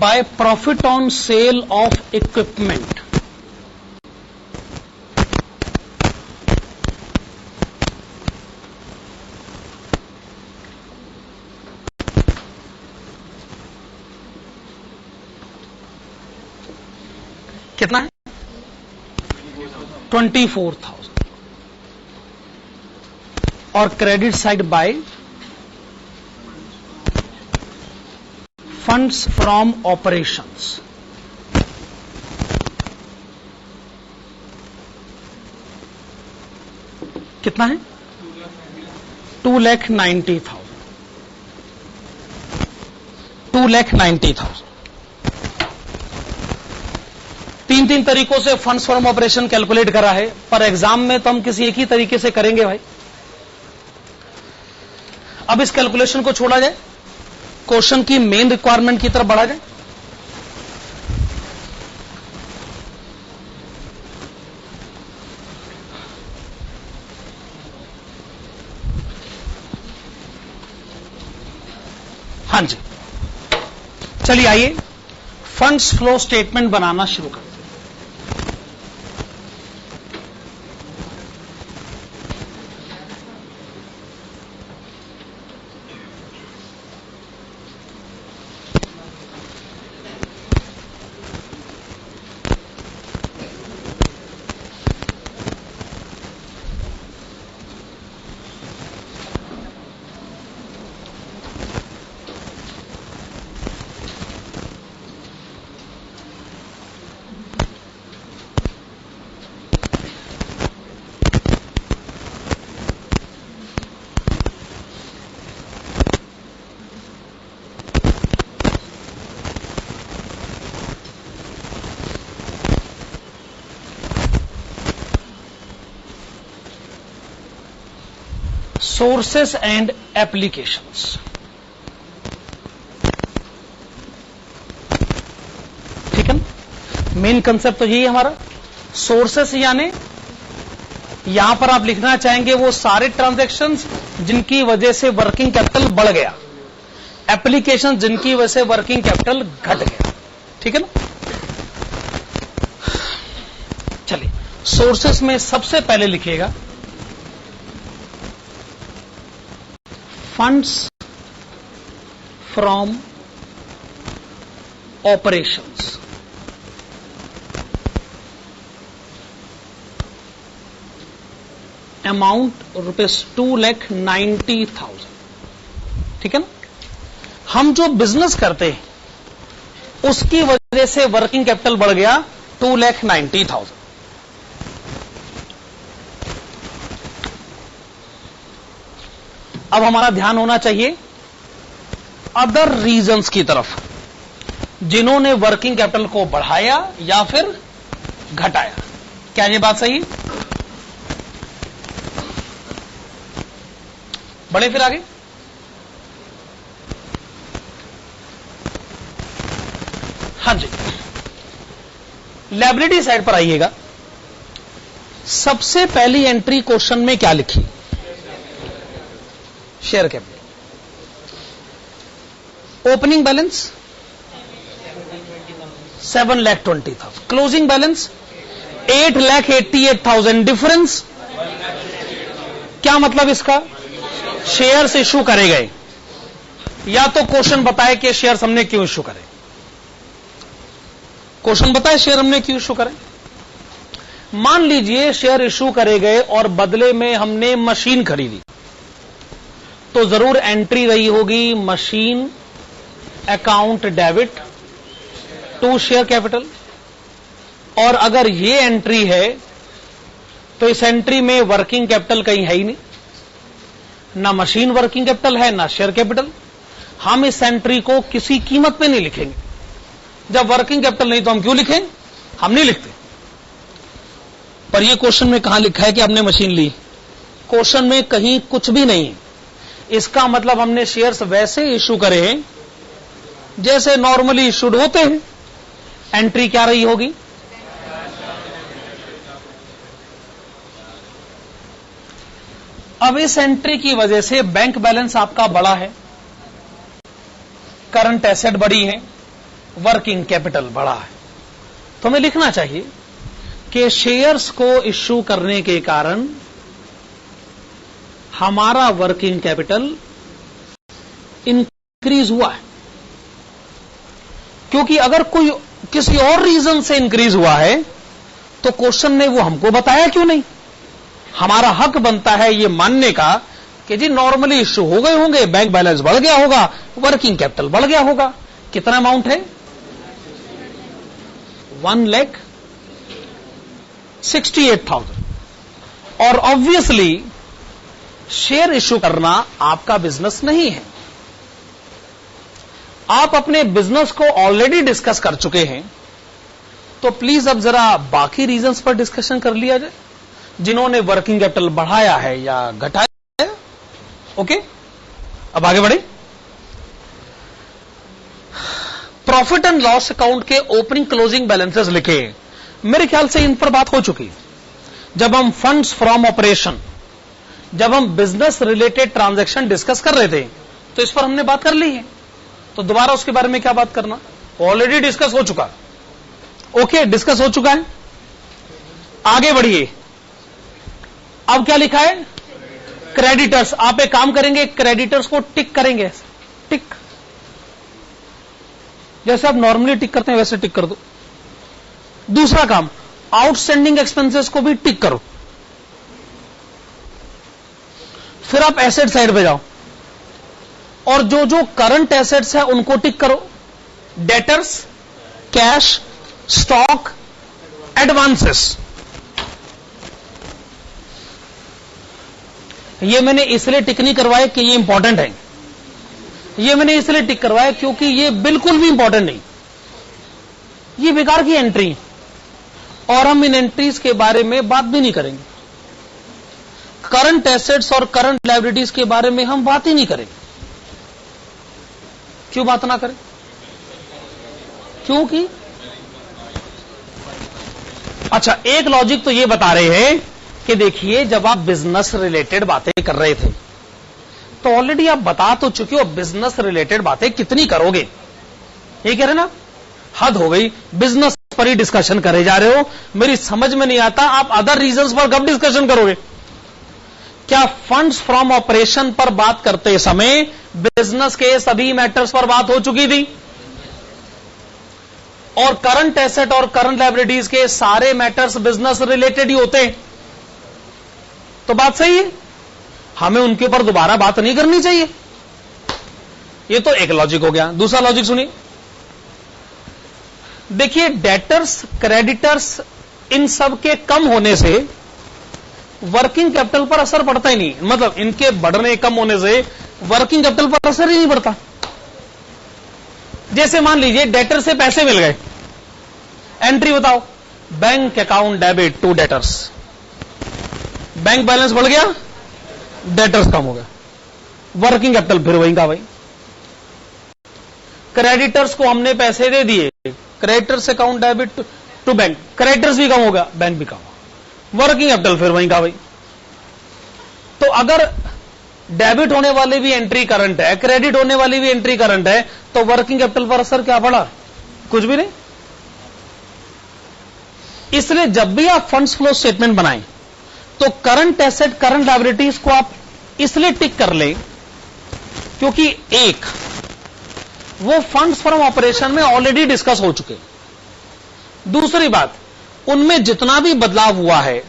By profit on sale of equipment कितना है? 24,000। और credit side by funds from operations कितना है? 2,90,000। 2,90,000। तीन तरीकों से फंड्स फ्रॉम ऑपरेशन कैलकुलेट करा है, पर एग्जाम में तो हम किसी एक ही तरीके से करेंगे भाई। अब इस कैलकुलेशन को छोड़ा जाए, क्वेश्चन की मेन रिक्वायरमेंट की तरफ बढ़ा जाए। हाँ जी, चलिए आइए फंड्स फ्लो स्टेटमेंट बनाना शुरू करते हैं। Sources and applications. ठीक है ना, मेन कंसेप्ट तो यही है हमारा। सोर्सेस यानी यहां पर आप लिखना चाहेंगे वो सारे ट्रांजैक्शंस जिनकी वजह से वर्किंग कैपिटल बढ़ गया, एप्लीकेशन जिनकी वजह से वर्किंग कैपिटल घट गया। ठीक है ना, चलिए सोर्सेस में सबसे पहले लिखिएगा फंड्स फ्रॉम ऑपरेशंस। अमाउंट ₹2,90,000। ठीक है ना, हम जो बिजनेस करते हैं उसकी वजह से वर्किंग कैपिटल बढ़ गया 2,90,000। अब हमारा ध्यान होना चाहिए अदर रीजंस की तरफ, जिन्होंने वर्किंग कैपिटल को बढ़ाया या फिर घटाया। क्या ये बात सही? बढ़े फिर आगे। हाँ जी, लायबिलिटी साइड पर आइएगा। सबसे पहली एंट्री क्वेश्चन में क्या लिखी? Share capital. Opening balance 7,20,000, closing balance 8,88,000, difference क्या मतलब इसका? शेयर्स इशू करे गए, या तो क्वेश्चन बताए कि शेयर्स हमने क्यों इशू करे। क्वेश्चन बताए शेयर हमने क्यों इशू करे। मान लीजिए शेयर इशू करे गए और बदले में हमने मशीन खरीदी, तो जरूर एंट्री रही होगी machine account debit to share capital. और अगर ये एंट्री है तो इस एंट्री में वर्किंग कैपिटल कहीं है ही नहीं, ना मशीन वर्किंग कैपिटल है ना शेयर कैपिटल। हम इस एंट्री को किसी कीमत पे नहीं लिखेंगे। जब वर्किंग कैपिटल नहीं तो हम क्यों लिखें? हम नहीं लिखते। पर ये क्वेश्चन में कहां लिखा है कि आपने मशीन ली? क्वेश्चन में कहीं कुछ भी नहीं है। इसका मतलब हमने शेयर्स वैसे इशू करे हैं जैसे नॉर्मली इशूड होते हैं। एंट्री क्या रही होगी? अब इस एंट्री की वजह से बैंक बैलेंस आपका बड़ा है, करंट एसेट बड़ी है, वर्किंग कैपिटल बड़ा है। तो हमें लिखना चाहिए कि शेयर्स को इश्यू करने के कारण हमारा वर्किंग कैपिटल इंक्रीज हुआ है। क्योंकि अगर कोई किसी और रीजन से इंक्रीज हुआ है तो क्वेश्चन ने वो हमको बताया क्यों नहीं? हमारा हक बनता है ये मानने का कि जी नॉर्मली इश्यू हो गए होंगे, बैंक बैलेंस बढ़ गया होगा, वर्किंग कैपिटल बढ़ गया होगा। कितना अमाउंट है? 1,68,000। और ऑब्वियसली शेयर इश्यू करना आपका बिजनेस नहीं है। आप अपने बिजनेस को ऑलरेडी डिस्कस कर चुके हैं, तो प्लीज अब जरा बाकी रीजंस पर डिस्कशन कर लिया जाए, जिन्होंने वर्किंग कैपिटल बढ़ाया है या घटाया है। ओके, अब आगे बढ़े। प्रॉफिट एंड लॉस अकाउंट के ओपनिंग क्लोजिंग बैलेंसेस लिखे। मेरे ख्याल से इन पर बात हो चुकी। जब हम फंड्स फ्रॉम ऑपरेशन, जब हम बिजनेस रिलेटेड ट्रांजैक्शन डिस्कस कर रहे थे, तो इस पर हमने बात कर ली है। तो दोबारा उसके बारे में क्या बात करना, ऑलरेडी डिस्कस हो चुका। ओके, डिस्कस हो चुका है। आगे बढ़िए, अब क्या लिखा है, क्रेडिटर्स। आप एक काम करेंगे, क्रेडिटर्स को टिक करेंगे, टिक, जैसे आप नॉर्मली टिक करते हैं वैसे टिक कर दो। दूसरा काम, आउटस्टैंडिंग एक्सपेंसेस को भी टिक करो। फिर आप एसेट साइड पे जाओ और जो जो करंट एसेट्स है उनको टिक करो, डेटर्स, कैश, स्टॉक, एडवांसेस। ये मैंने इसलिए टिक नहीं करवाया कि ये इंपॉर्टेंट है, ये मैंने इसलिए टिक करवाया क्योंकि ये बिल्कुल भी इंपॉर्टेंट नहीं, ये बेकार की एंट्री, और हम इन एंट्रीज के बारे में बात भी नहीं करेंगे। करंट एसेट्स और करंट लायबिलिटीज के बारे में हम बात ही नहीं करेंगे। क्यों बात ना करें, क्योंकि अच्छा, एक लॉजिक तो ये बता रहे हैं कि देखिए, जब आप बिजनेस रिलेटेड बातें कर रहे थे तो ऑलरेडी आप बता तो चुके हो बिजनेस रिलेटेड बातें कितनी करोगे, ये कह रहे ना, हद हो गई, बिजनेस पर ही डिस्कशन करे जा रहे हो। मेरी समझ में नहीं आता आप अदर रीजंस पर कब डिस्कशन करोगे। क्या फंड्स फ्रॉम ऑपरेशन पर बात करते समय बिजनेस के सभी मैटर्स पर बात हो चुकी थी, और करंट एसेट और करंट लायबिलिटीज के सारे मैटर्स बिजनेस रिलेटेड ही होते हैं, तो बात सही है, हमें उनके ऊपर दोबारा बात नहीं करनी चाहिए। ये तो एक लॉजिक हो गया। दूसरा लॉजिक सुनिए, देखिए, डेटर्स, क्रेडिटर्स, इन सब के कम होने से वर्किंग कैपिटल पर असर पड़ता ही नहीं, मतलब इनके बढ़ने कम होने से वर्किंग कैपिटल पर असर ही नहीं पड़ता। जैसे मान लीजिए डेटर से पैसे मिल गए, एंट्री बताओ, bank account debit to debtors, bank balance बढ़ गया, डेटर्स कम हो गया, वर्किंग कैपिटल फिर वहीं का वहीं। क्रेडिटर्स को हमने पैसे दे दिए, creditors account debit to bank, creditors भी कम होगा, बैंक भी कम होगा, वर्किंग कैपिटल फिर वहीं का वहीं। तो अगर डेबिट होने वाली भी एंट्री करंट है, क्रेडिट होने वाली भी एंट्री करंट है, तो वर्किंग कैपिटल पर असर क्या पड़ा, कुछ भी नहीं। इसलिए जब भी आप फंड्स फ्लो स्टेटमेंट बनाएं तो करंट एसेट, करंट लायबिलिटीज को आप इसलिए टिक कर लें क्योंकि एक, वो फंड्स फ्रॉम ऑपरेशन में ऑलरेडी डिस्कस हो चुके। दूसरी बात, उनमें जितना भी बदलाव हुआ है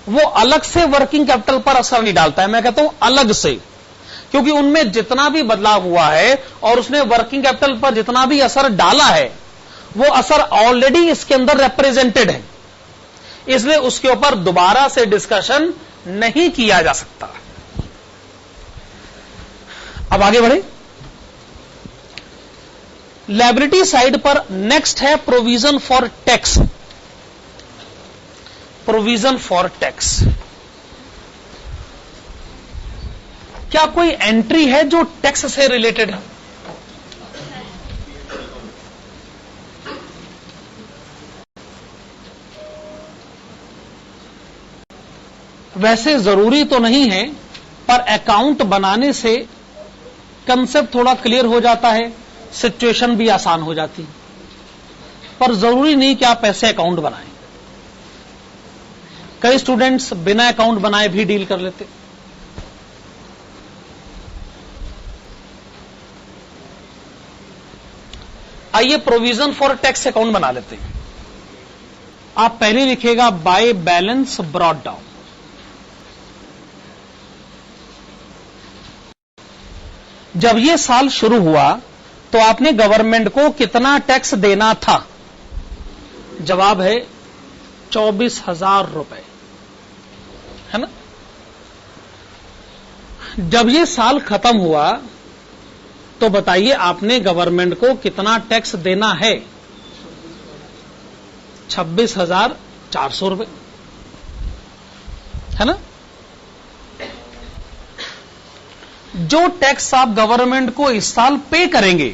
वो अलग से वर्किंग कैपिटल पर असर नहीं डालता है। मैं कहता हूं अलग से, क्योंकि उनमें जितना भी बदलाव हुआ है और उसने वर्किंग कैपिटल पर जितना भी असर डाला है वो असर ऑलरेडी इसके अंदर रिप्रेजेंटेड है, इसलिए उसके ऊपर दोबारा से डिस्कशन नहीं किया जा सकता। अब आगे बढ़े, लायबिलिटी साइड पर नेक्स्ट है provision for tax. Provision for tax, क्या कोई एंट्री है जो टैक्स से रिलेटेड है? वैसे जरूरी तो नहीं है, पर अकाउंट बनाने से कंसेप्ट थोड़ा क्लियर हो जाता है, सिचुएशन भी आसान हो जाती है, पर जरूरी नहीं कि आप ऐसे अकाउंट बनाएं। कई स्टूडेंट्स बिना अकाउंट बनाए भी डील कर लेते। आइए प्रोविजन फॉर टैक्स अकाउंट बना लेते हैं। आप पहले लिखिएगा बाय बैलेंस ब्रॉट डाउन। जब यह साल शुरू हुआ तो आपने गवर्नमेंट को कितना टैक्स देना था? जवाब है 24,000 रुपए, है ना। जब यह साल खत्म हुआ तो बताइए आपने गवर्नमेंट को कितना टैक्स देना है? 26,400 रुपए, है ना। जो टैक्स आप गवर्नमेंट को इस साल पे करेंगे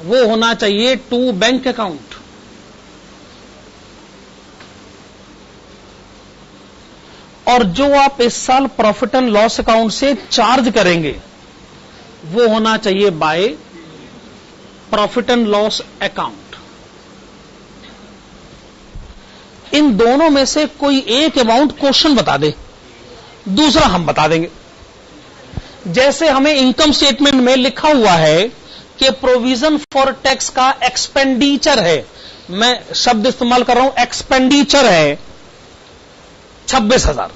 वो होना चाहिए टू बैंक अकाउंट। और जो आप इस साल प्रॉफिट एंड लॉस अकाउंट से चार्ज करेंगे वो होना चाहिए by profit and loss account. इन दोनों में से कोई एक अमाउंट क्वेश्चन बता दे, दूसरा हम बता देंगे। जैसे हमें इनकम स्टेटमेंट में लिखा हुआ है कि प्रोविजन फॉर टैक्स का एक्सपेंडिचर है, मैं शब्द इस्तेमाल कर रहा हूं, एक्सपेंडिचर है 26,000।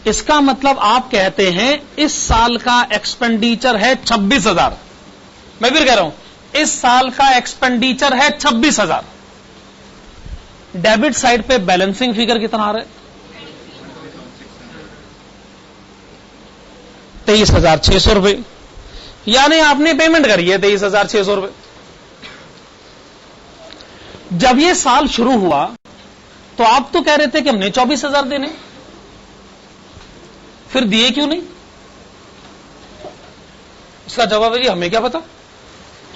इसका मतलब आप कहते हैं इस साल का एक्सपेंडिचर है 26,000। मैं फिर कह रहा हूं, इस साल का एक्सपेंडिचर है 26,000। डेबिट साइड पे बैलेंसिंग फिगर कितना आ रहा है? 23,600 रुपए, यानी आपने पेमेंट करी है 23,600 रुपए। जब ये साल शुरू हुआ तो आप तो कह रहे थे कि हमने 24,000 देने, फिर दिए क्यों नहीं? इसका जवाब है जी हमें क्या पता,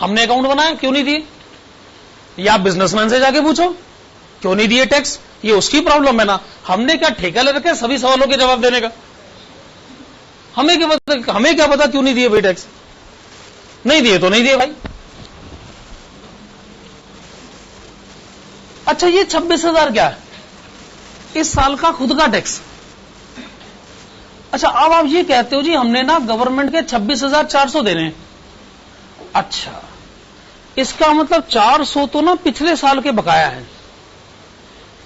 हमने अकाउंट बनाया, क्यों नहीं दिए? या बिजनेसमैन से जाके पूछो क्यों नहीं दिए टैक्स, ये उसकी प्रॉब्लम है ना। हमने क्या ठेका ले रखा है सभी सवालों के जवाब देने का? हमें क्या पता क्यों नहीं दिए भाई टैक्स? नहीं दिए तो नहीं दिए भाई। अच्छा, ये 26,000 क्या है? इस साल का खुद का टैक्स। अच्छा, अब आप ये कहते हो जी हमने ना गवर्नमेंट के 26,400 देने हैं। अच्छा, इसका मतलब 400 तो ना पिछले साल के बकाया है,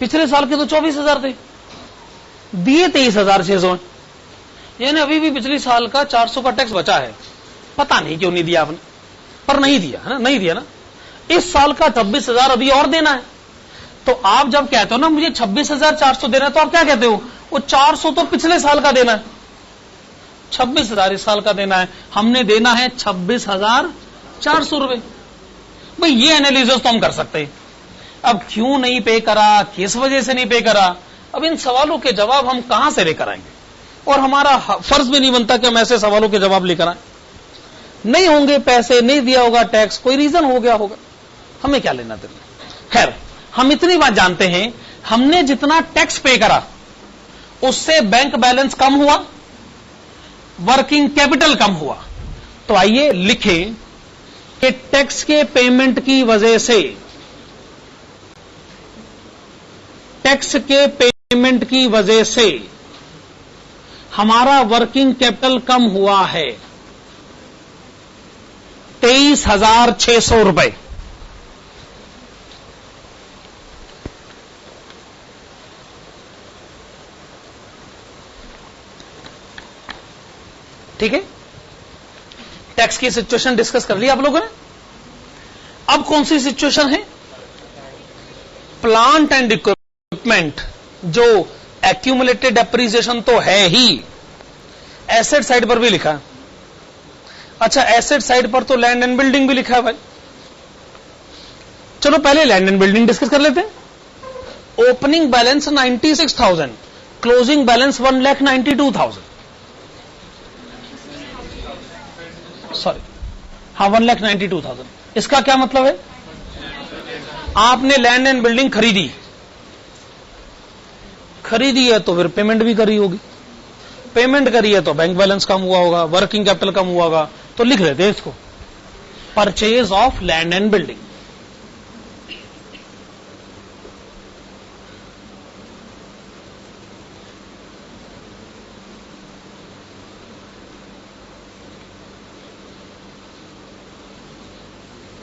पिछले साल के तो 24,000 थे, दिए 23,600, यानी अभी भी पिछले साल का 400 का टैक्स बचा है। पता नहीं क्यों नहीं दिया आपने, पर नहीं दिया है ना, नहीं दिया ना। इस साल का 26,000 अभी और देना है। तो आप जब कहते हो ना मुझे 26,400 देना है, तो आप क्या कहते हो? वो 400 तो पिछले साल का देना है, 26,000 इस साल का देना है, हमने देना है 26,400 रुपए। भाई ये एनालिसिस तो हम कर सकते हैं। अब क्यों नहीं पे करा, किस वजह से नहीं पे करा, अब इन सवालों के जवाब हम कहां से लेकर आएंगे? और हमारा फर्ज भी नहीं बनता कि हम ऐसे सवालों के जवाब लेकर आए। नहीं होंगे पैसे, नहीं दिया होगा टैक्स, कोई रीजन हो गया होगा, हमें क्या लेना देना। खैर, हम इतनी बात जानते हैं, हमने जितना टैक्स पे करा उससे बैंक बैलेंस कम हुआ, वर्किंग कैपिटल कम हुआ। तो आइए लिखें कि टैक्स के पेमेंट की वजह से, टैक्स के पेमेंट की वजह से हमारा वर्किंग कैपिटल कम हुआ है 23,600 रुपए। ठीक है, टैक्स की सिचुएशन डिस्कस कर ली आप लोगों ने। अब कौन सी सिचुएशन है? प्लांट एंड इक्विपमेंट, जो एक्यूमुलेटेड डेप्रिसिएशन तो है ही, एसेट साइड पर भी लिखा है। अच्छा, एसेट साइड पर तो लैंड एंड बिल्डिंग भी लिखा है भाई। चलो पहले लैंड एंड बिल्डिंग डिस्कस कर लेते हैं। Opening balance 96,000, closing balance 1,92,000, sorry, हाँ 1,92,000। इसका क्या मतलब है? आपने लैंड एंड बिल्डिंग खरीदी है तो फिर पेमेंट भी करी होगी, पेमेंट करी है तो बैंक बैलेंस कम हुआ होगा, वर्किंग कैपिटल कम हुआ होगा, तो लिख लेते हैं इसको, purchase of land and building.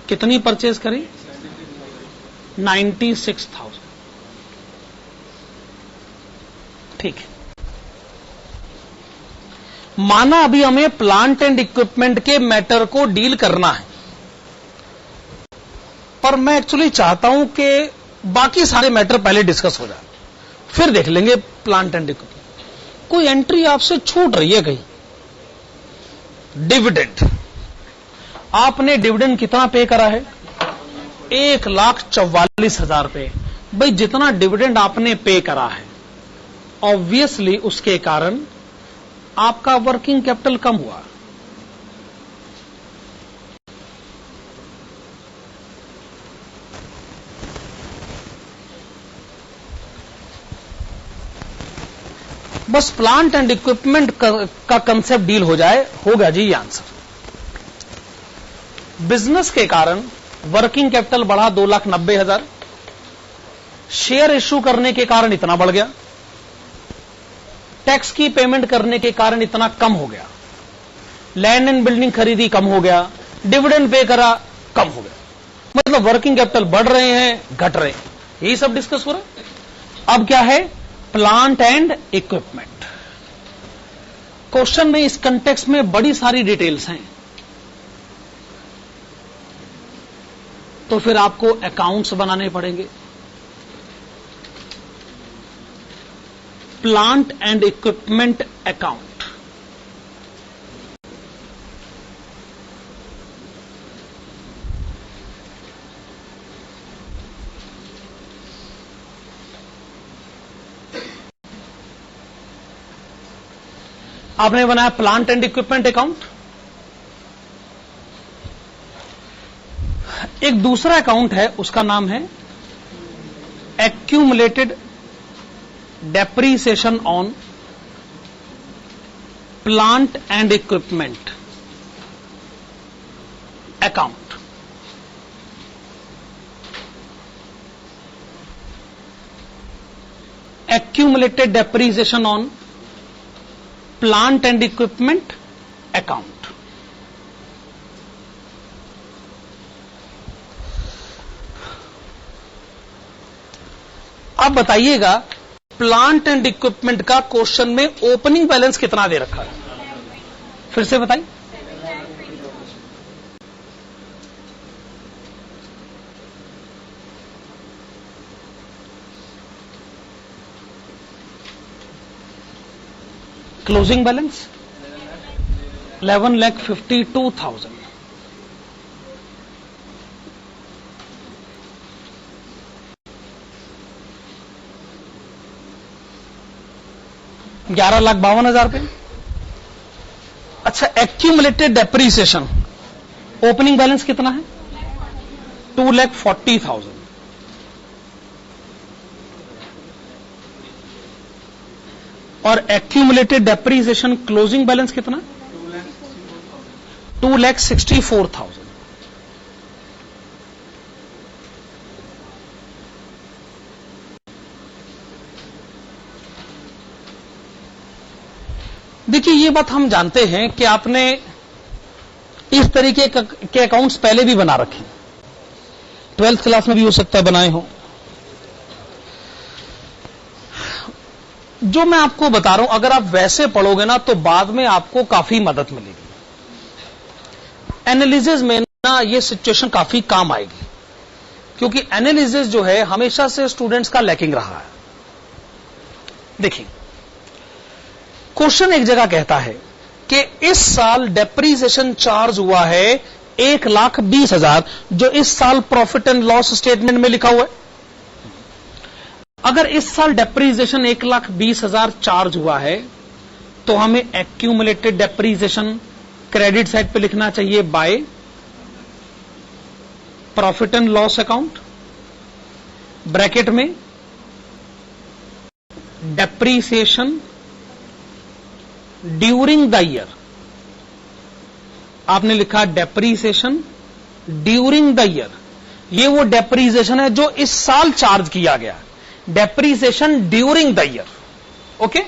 कितनी परचेज करी? 96,000। ठीक है, माना अभी हमें प्लांट एंड इक्विपमेंट के मैटर को डील करना है, पर मैं एक्चुअली चाहता हूं कि बाकी सारे मैटर पहले डिस्कस हो जाए, फिर देख लेंगे प्लांट एंड इक्विपमेंट। कोई एंट्री आपसे छूट रही है कहीं? डिविडेंड, आपने डिविडेंड कितना पे करा है? 1,44,000 रुपए। भाई जितना डिविडेंड आपने पे करा है, ऑब्वियसली उसके कारण आपका वर्किंग कैपिटल कम हुआ। बस प्लांट एंड इक्विपमेंट का कंसेप्ट डील हो जाए, होगा जी ये आंसर। बिजनेस के कारण वर्किंग कैपिटल बढ़ा 2,90,000, शेयर इश्यू करने के कारण इतना बढ़ गया, टैक्स की पेमेंट करने के कारण इतना कम हो गया, लैंड एंड बिल्डिंग खरीदी कम हो गया, डिविडेंड पे करा कम हो गया। मतलब वर्किंग कैपिटल बढ़ रहे हैं, घट रहे हैं, यही सब डिस्कस हो रहा है। अब क्या है? Plant and equipment. क्वेश्चन में इस कंटेक्स्ट में बड़ी सारी डिटेल्स हैं, तो फिर आपको अकाउंट्स बनाने पड़ेंगे। प्लांट एंड इक्विपमेंट अकाउंट, आपने बनाया प्लांट एंड इक्विपमेंट अकाउंट। एक दूसरा अकाउंट है, उसका नाम है accumulated depreciation on plant and equipment account. Accumulated depreciation on plant and equipment account. अब बताइएगा प्लांट एंड इक्विपमेंट का क्वेश्चन में ओपनिंग बैलेंस कितना दे रखा है? फिर से बताइए। Closing balance 11,52,000। ₹11,52,000। अच्छा, एक्यूमुलेटेड डेप्रीसिएशन ओपनिंग बैलेंस कितना है? 2,40,000। और एक्यूमुलेटेड डेप्रीसिएशन क्लोजिंग बैलेंस कितना? 2,64,000। देखिए, ये बात हम जानते हैं कि आपने इस तरीके के अकाउंट्स पहले भी बना रखे, 12th क्लास में भी हो सकता है बनाए हो। जो मैं आपको बता रहा हूं, अगर आप वैसे पढ़ोगे ना तो बाद में आपको काफी मदद मिलेगी। एनालिसिस में ना ये सिचुएशन काफी काम आएगी, क्योंकि एनालिसिस जो है हमेशा से स्टूडेंट्स का लैकिंग रहा है। देखिए, क्वेश्चन एक जगह कहता है कि इस साल डेप्रीसिएशन चार्ज हुआ है 1,20,000, जो इस साल प्रॉफिट एंड लॉस स्टेटमेंट में लिखा हुआ है। अगर इस साल डेप्रीसिएशन 1,20,000 चार्ज हुआ है, तो हमें एक्यूमुलेटेड डेप्रीसिएशन क्रेडिट साइड पे लिखना चाहिए by profit and loss account, bracket में डेप्रीसिएशन ड्यूरिंग द ईयर। आपने लिखा डेप्रीसिएशन ड्यूरिंग द ईयर। ये वो डेप्रीसिएशन है जो इस साल चार्ज किया गया, depreciation during the year. Okay,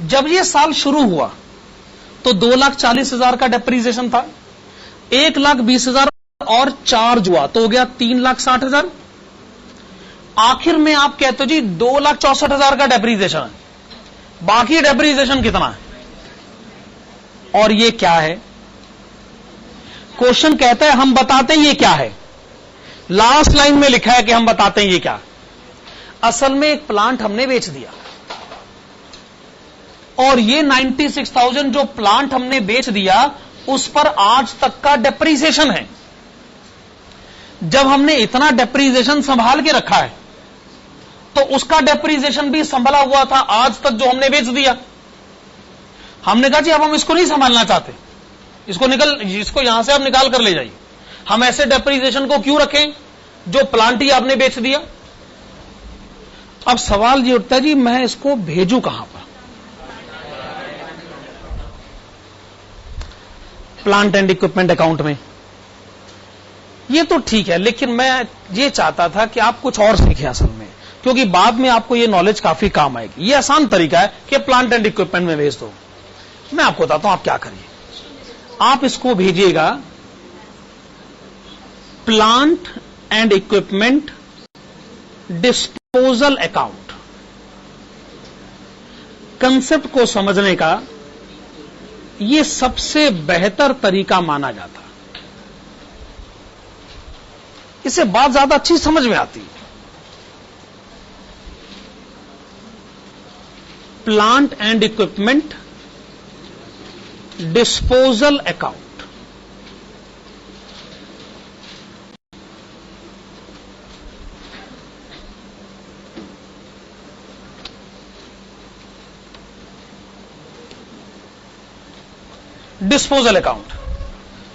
जब ये साल शुरू हुआ तो 2,40,000 का डेप्रीसिएशन था, 1,20,000 और चार्ज हुआ तो हो गया 3,60,000। आखिर में आप कहते हो जी 2,64,000 का डेप्रीसिएशन है, बाकी डेप्रीसिएशन कितना है? और ये क्या है? क्वेश्चन कहता है हम बताते हैं ये क्या है। लास्ट लाइन में लिखा है कि हम बताते हैं ये क्या। असल में एक प्लांट हमने बेच दिया, और ये 96,000 जो प्लांट हमने बेच दिया उस पर आज तक का डेप्रीसिएशन है। जब हमने इतना डेप्रीसिएशन संभाल के रखा है तो उसका डेप्रीसिएशन भी संभला हुआ था आज तक जो हमने बेच दिया। हमने कहा जी अब हम इसको नहीं संभालना चाहते, इसको यहां से आप निकाल कर ले जाइए। हम ऐसे डेप्रीसिएशन को क्यों रखें जो प्लांट ही आपने बेच दिया। अब सवाल ये उठता है जी मैं इसको भेजूं कहां पर? प्लांट एंड इक्विपमेंट अकाउंट में। ये तो ठीक है, लेकिन मैं ये चाहता था कि आप कुछ और सीखें असल में, क्योंकि बाद में आपको ये नॉलेज काफी काम आएगी। ये आसान तरीका है कि प्लांट एंड इक्विपमेंट में भेज दो। मैं आपको बताता हूं आप क्या करिए। आप इसको भेजिएगा plant and equipment disposal account. Concept को समझने का यह सबसे बेहतर तरीका माना जाता है। इससे बात ज्यादा अच्छी समझ में आती है। Plant and equipment disposal account. Disposal account,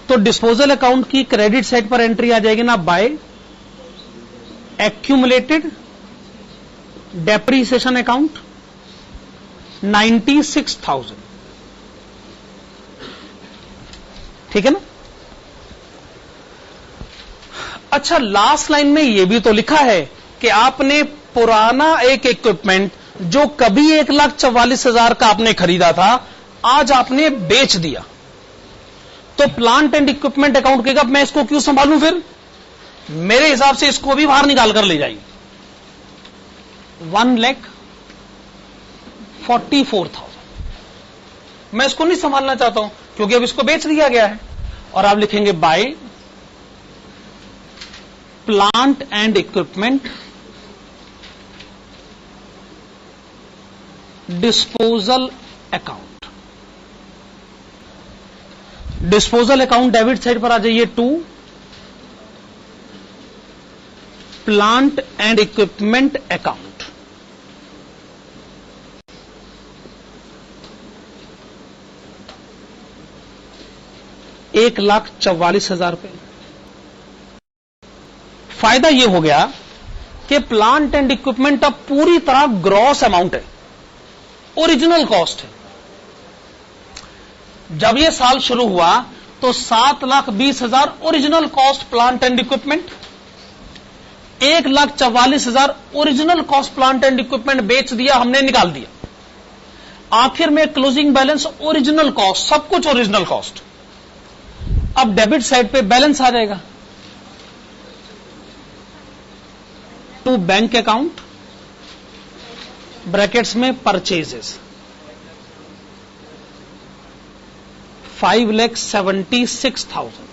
तो डिस्पोजल अकाउंट की क्रेडिट साइड पर एंट्री आ जाएगी ना, बाय एक्यूमुलेटेड डेप्रीसिएशन अकाउंट 96,000। ठीक है ना। अच्छा, लास्ट लाइन में यह भी तो लिखा है कि आपने पुराना एक इक्विपमेंट जो कभी 1,44,000 का आपने खरीदा था, आज आपने बेच दिया। तो प्लांट एंड इक्विपमेंट अकाउंट कहेगा मैं इसको क्यों संभालूं, फिर मेरे हिसाब से इसको भी बाहर निकाल कर ले जाइए। 1,44,000 मैं इसको नहीं संभालना चाहता हूं, क्योंकि अब इसको बेच दिया गया है। और आप लिखेंगे by plant and equipment disposal account. Disposal account debit side पर आ जाइए to plant and equipment account. ₹1,44,000। फायदा यह हो गया कि प्लांट एंड इक्विपमेंट अब पूरी तरह ग्रॉस अमाउंट है, ओरिजिनल कॉस्ट है। जब यह साल शुरू हुआ तो 7,20,000 original cost plant and equipment, 1,44,000 original cost plant and equipment बेच दिया, हमने निकाल दिया। आखिर में क्लोजिंग बैलेंस ओरिजिनल कॉस्ट, सब कुछ ओरिजिनल कॉस्ट। अब डेबिट साइड पे बैलेंस आ जाएगा टू बैंक अकाउंट ब्रैकेट्स में परचेजेस 5,76,000।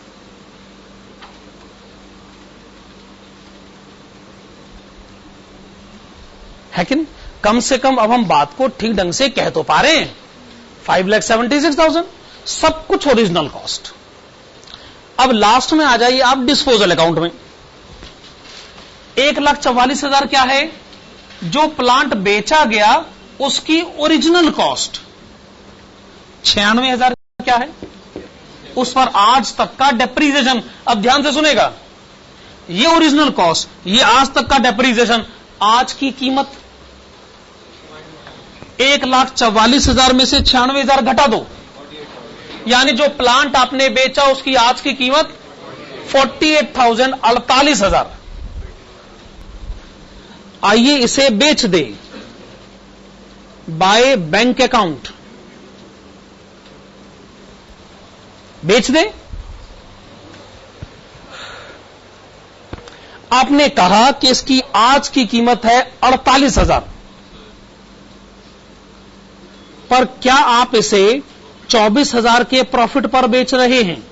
है कि नहीं? कम से कम अब हम बात को ठीक ढंग से कह तो पा रहे हैं। 5,76,000 सब कुछ ओरिजिनल कॉस्ट। अब लास्ट में आ जाइए आप डिस्पोजल अकाउंट में। 1,44,000 क्या है, जो प्लांट बेचा गया उसकी ओरिजिनल कॉस्ट। 96,000 क्या है, उस पर आज तक का डेप्रीसिएशन। अब ध्यान से सुनेगा, ये ओरिजिनल कॉस्ट, ये आज तक का डेप्रीसिएशन। आज की कीमत 1,44,000 में से 96,000 घटा दो, यानी जो प्लांट आपने बेचा उसकी आज की कीमत 48,000, 48,000। आइए इसे बेच दे बाय बैंक अकाउंट, बेच दे। आपने कहा कि इसकी आज की कीमत है 48,000, पर क्या आप इसे 24,000 के प्रॉफिट पर बेच रहे हैं?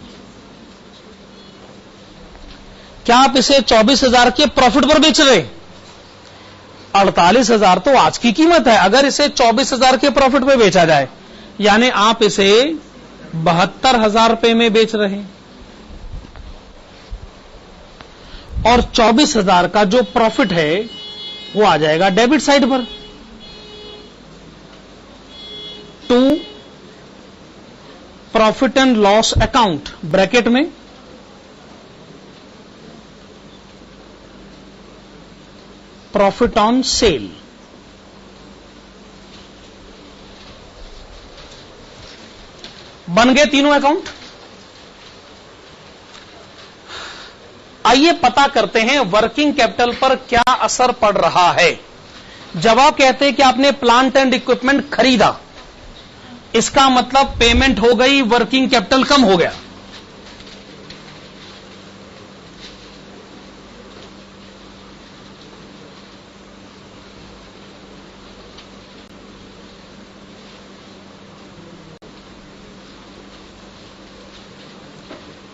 क्या आप इसे 24,000 के प्रॉफिट पर बेच रहे हैं? 48,000 तो आज की कीमत है। अगर इसे 24,000 के प्रॉफिट पे बेचा जाए, यानी आप इसे 72,000 रुपए में बेच रहे हैं, और 24,000 का जो प्रॉफिट है वो आ जाएगा डेबिट साइड पर to profit and loss account bracket में प्रॉफिट ऑन सेल। बन गए तीनों अकाउंट। आइए पता करते हैं वर्किंग कैपिटल पर क्या असर पड़ रहा है। जब आप कहते हैं कि आपने प्लांट एंड इक्विपमेंट खरीदा, इसका मतलब पेमेंट हो गई, वर्किंग कैपिटल कम हो गया।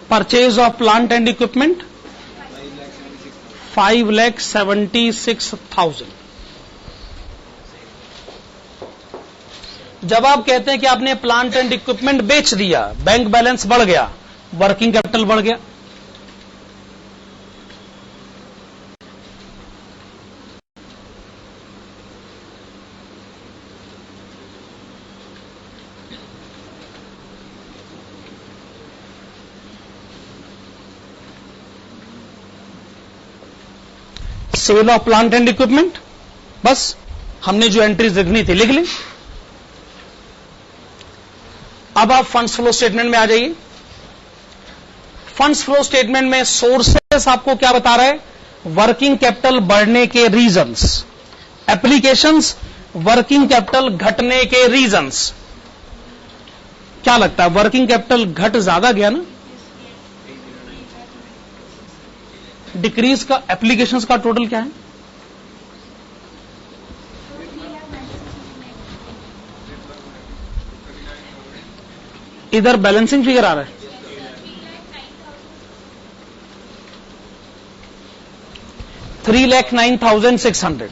Purchase of plant and equipment 5,76,000। जब आप कहते हैं कि आपने प्लांट एंड इक्विपमेंट बेच दिया, बैंक बैलेंस बढ़ गया, वर्किंग कैपिटल बढ़ गया। Sale of plant and equipment, बस हमने जो एंट्रीज लिखनी थी लिख ली। अब आप फंड्स फ्लो स्टेटमेंट में आ जाइए। फंड्स फ्लो स्टेटमेंट में सोर्सेस आपको क्या बता रहा है? वर्किंग कैपिटल बढ़ने के रीजंस। एप्लीकेशंस वर्किंग कैपिटल घटने के रीजंस। क्या लगता है, वर्किंग कैपिटल घट ज्यादा गया ना? डिक्रीज का एप्लीकेशंस का टोटल क्या है? इधर बैलेंसिंग फिगर आ रहा है, $3,09,600।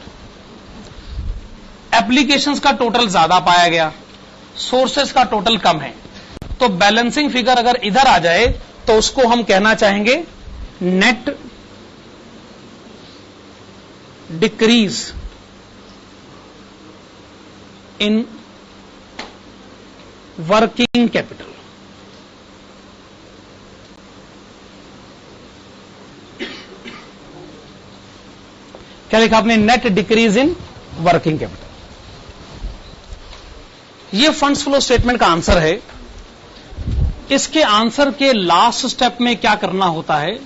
एप्लीकेशंस का टोटल ज्यादा पाया गया, सोर्सेस का टोटल कम है। तो बैलेंसिंग फिगर अगर इधर आ जाए तो उसको हम कहना चाहेंगे net decrease in working capital. क्या लिखा आपने? Net decrease in working capital. यह फंड्स फ्लो स्टेटमेंट का आंसर है। इसके आंसर के लास्ट स्टेप में क्या करना होता है?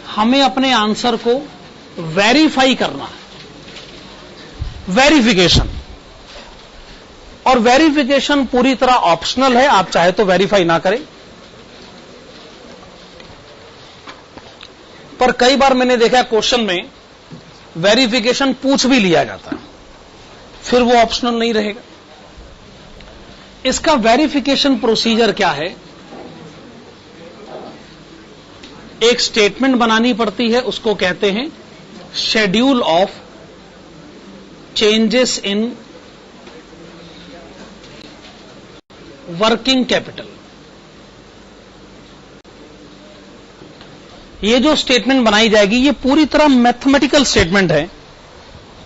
हमें अपने आंसर को वेरीफाई करना है, वेरिफिकेशन। और वेरिफिकेशन पूरी तरह ऑप्शनल है, आप चाहे तो वेरीफाई ना करें। पर कई बार मैंने देखा क्वेश्चन में वेरिफिकेशन पूछ भी लिया जाता है, फिर वो ऑप्शनल नहीं रहेगा। इसका वेरिफिकेशन प्रोसीजर क्या है? एक स्टेटमेंट बनानी पड़ती है, उसको कहते हैं schedule of changes in working capital. ये जो स्टेटमेंट बनाई जाएगी ये पूरी तरह मैथमेटिकल स्टेटमेंट है।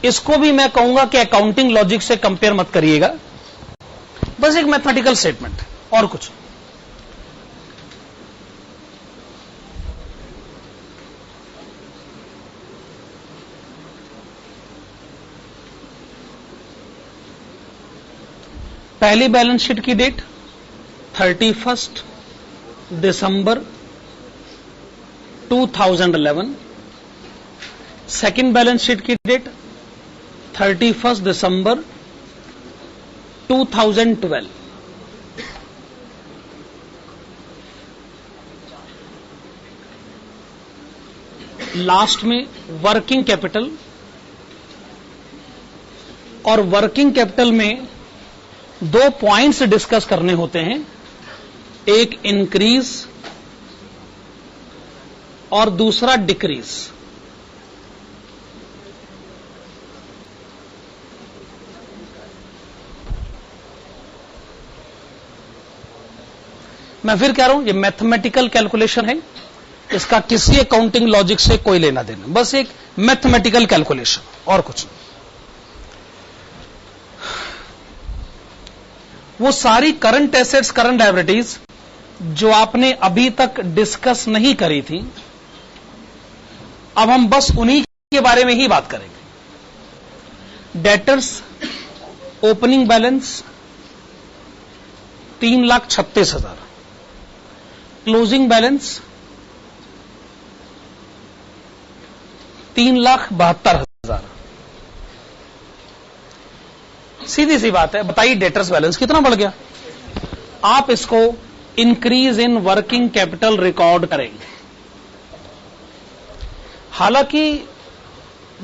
इसको भी मैं कहूंगा कि अकाउंटिंग लॉजिक से कंपेयर मत करिएगा, बस एक मैथमेटिकल स्टेटमेंट और कुछ। पहली बैलेंस शीट की डेट 31 दिसंबर 2011। सेकंड बैलेंस शीट की डेट 31 दिसंबर 2012। लास्ट में वर्किंग कैपिटल, और वर्किंग कैपिटल में दो पॉइंट्स डिस्कस करने होते हैं, एक इंक्रीज और दूसरा डिक्रीज। मैं फिर कह रहा हूं ये मैथमेटिकल कैलकुलेशन है, इसका किसी अकाउंटिंग लॉजिक से कोई लेना देना, बस एक मैथमेटिकल कैलकुलेशन और कुछ नहीं। वो सारी करंट एसेट्स, करंट लायबिलिटीज जो आपने अभी तक डिस्कस नहीं करी थी, अब हम बस उन्हीं के बारे में ही बात करेंगे। Debtors opening balance 3,36,000, closing balance 3,72,000। सीधी सी बात है, बताइए डेटर्स बैलेंस कितना बढ़ गया। आप इसको increase in working capital record करेंगे। हालांकि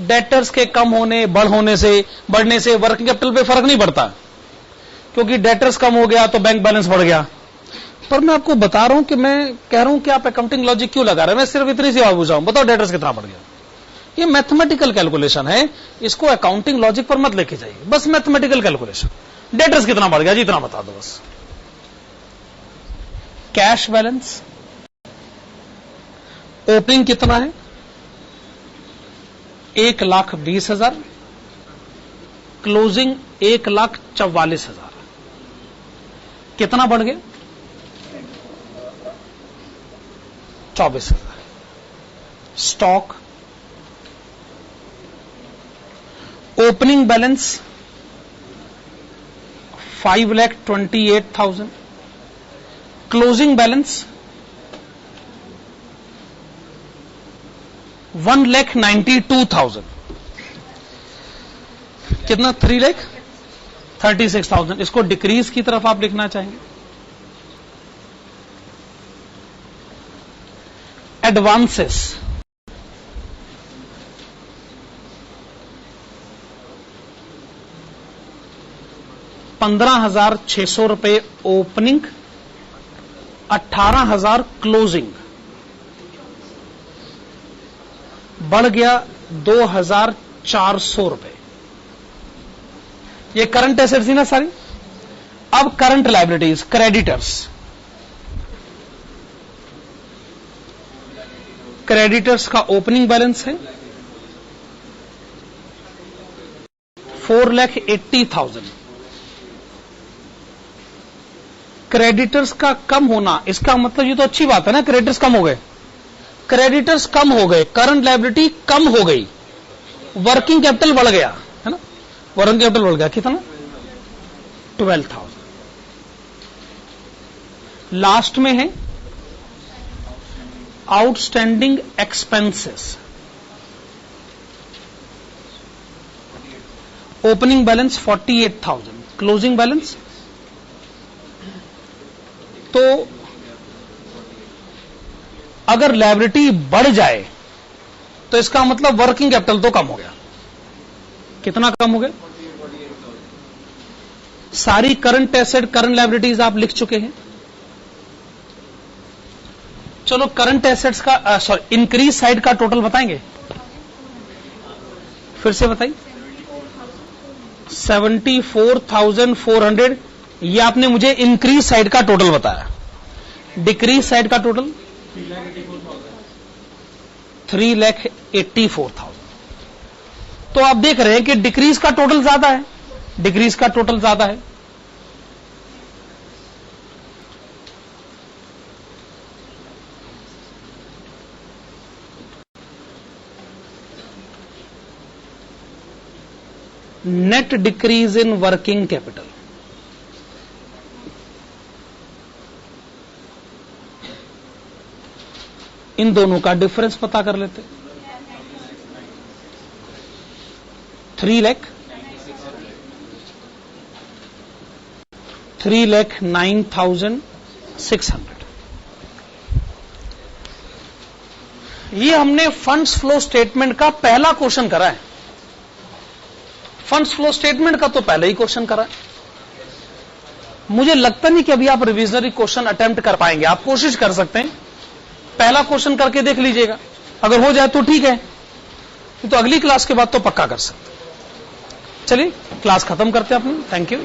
डेटर्स के कम होने बढ़ने से वर्किंग कैपिटल पे फर्क नहीं पड़ता, क्योंकि डेटर्स कम हो गया तो बैंक बैलेंस बढ़ गया। पर मैं आपको बता रहा हूं कि मैं कह रहा हूं कि आप अकाउंटिंग लॉजिक क्यों लगा रहे हैं। मैं सिर्फ इतनी सी बात पूछ रहा हूं, बताओ डेटर्स कितना बढ़ गया। ये मैथमेटिकल कैलकुलेशन है, इसको अकाउंटिंग लॉजिक पर मत लेके जाइए, बस मैथमेटिकल कैलकुलेशन। डेटर्स कितना बढ़ गया जी, इतना बता दो बस। कैश बैलेंस ओपनिंग कितना है, 1,20,000, क्लोजिंग 1,44,000। कितना बढ़ गया, 24,000। Stock opening balance 5,28,000, closing balance 1,92,000। कितना, 3,36,000। इसको डिक्रीज की तरफ आप लिखना चाहेंगे। एडवांसेस 15,600 रुपए ओपनिंग, 18,000 क्लोजिंग, बढ़ गया 2,400 रुपए। ये करंट एसेट्स थी ना सारी। अब करंट लायबिलिटीज, क्रेडिटर्स का ओपनिंग बैलेंस है 4,80,000। क्रेडिटर्स का कम होना, इसका मतलब ये तो अच्छी बात है ना, क्रेडिटर्स कम हो गए, करंट लायबिलिटी कम हो गई, वर्किंग कैपिटल बढ़ गया, है ना। वर्किंग कैपिटल बढ़ गया कितना, 12,000। लास्ट में है outstanding expenses. Opening balance 48,000, closing balance. तो अगर लायबिलिटी बढ़ जाए तो इसका मतलब वर्किंग कैपिटल तो कम हो गया। कितना कम हो गया, सारी करंट एसेट करंट लायबिलिटीज आप लिख चुके हैं। चलो करंट एसेट्स का सॉरी इंक्रीज साइड का टोटल बताएंगे, फिर से बताइए। 74,400, ये आपने मुझे इंक्रीज साइड का टोटल बताया। डिक्रीज साइड का टोटल 3,84,000। तो आप देख रहे हैं कि डिक्रीज का टोटल ज्यादा है, net decrease in working capital, इन दोनों का डिफरेंस पता कर लेते। 3,09,600। ये हमने फंड्स फ्लो स्टेटमेंट का पहला क्वेश्चन करा है। फंड्स फ्लो स्टेटमेंट का तो पहले ही क्वेश्चन करा है। मुझे लगता नहीं कि अभी आप रिविजनरी क्वेश्चन अटेम्प्ट कर पाएंगे। आप कोशिश कर सकते हैं, पहला क्वेश्चन करके देख लीजिएगा, अगर हो जाए तो ठीक है, तो अगली क्लास के बाद तो पक्का कर सकते। चलिए क्लास खत्म करते हैं अपनी। Thank you.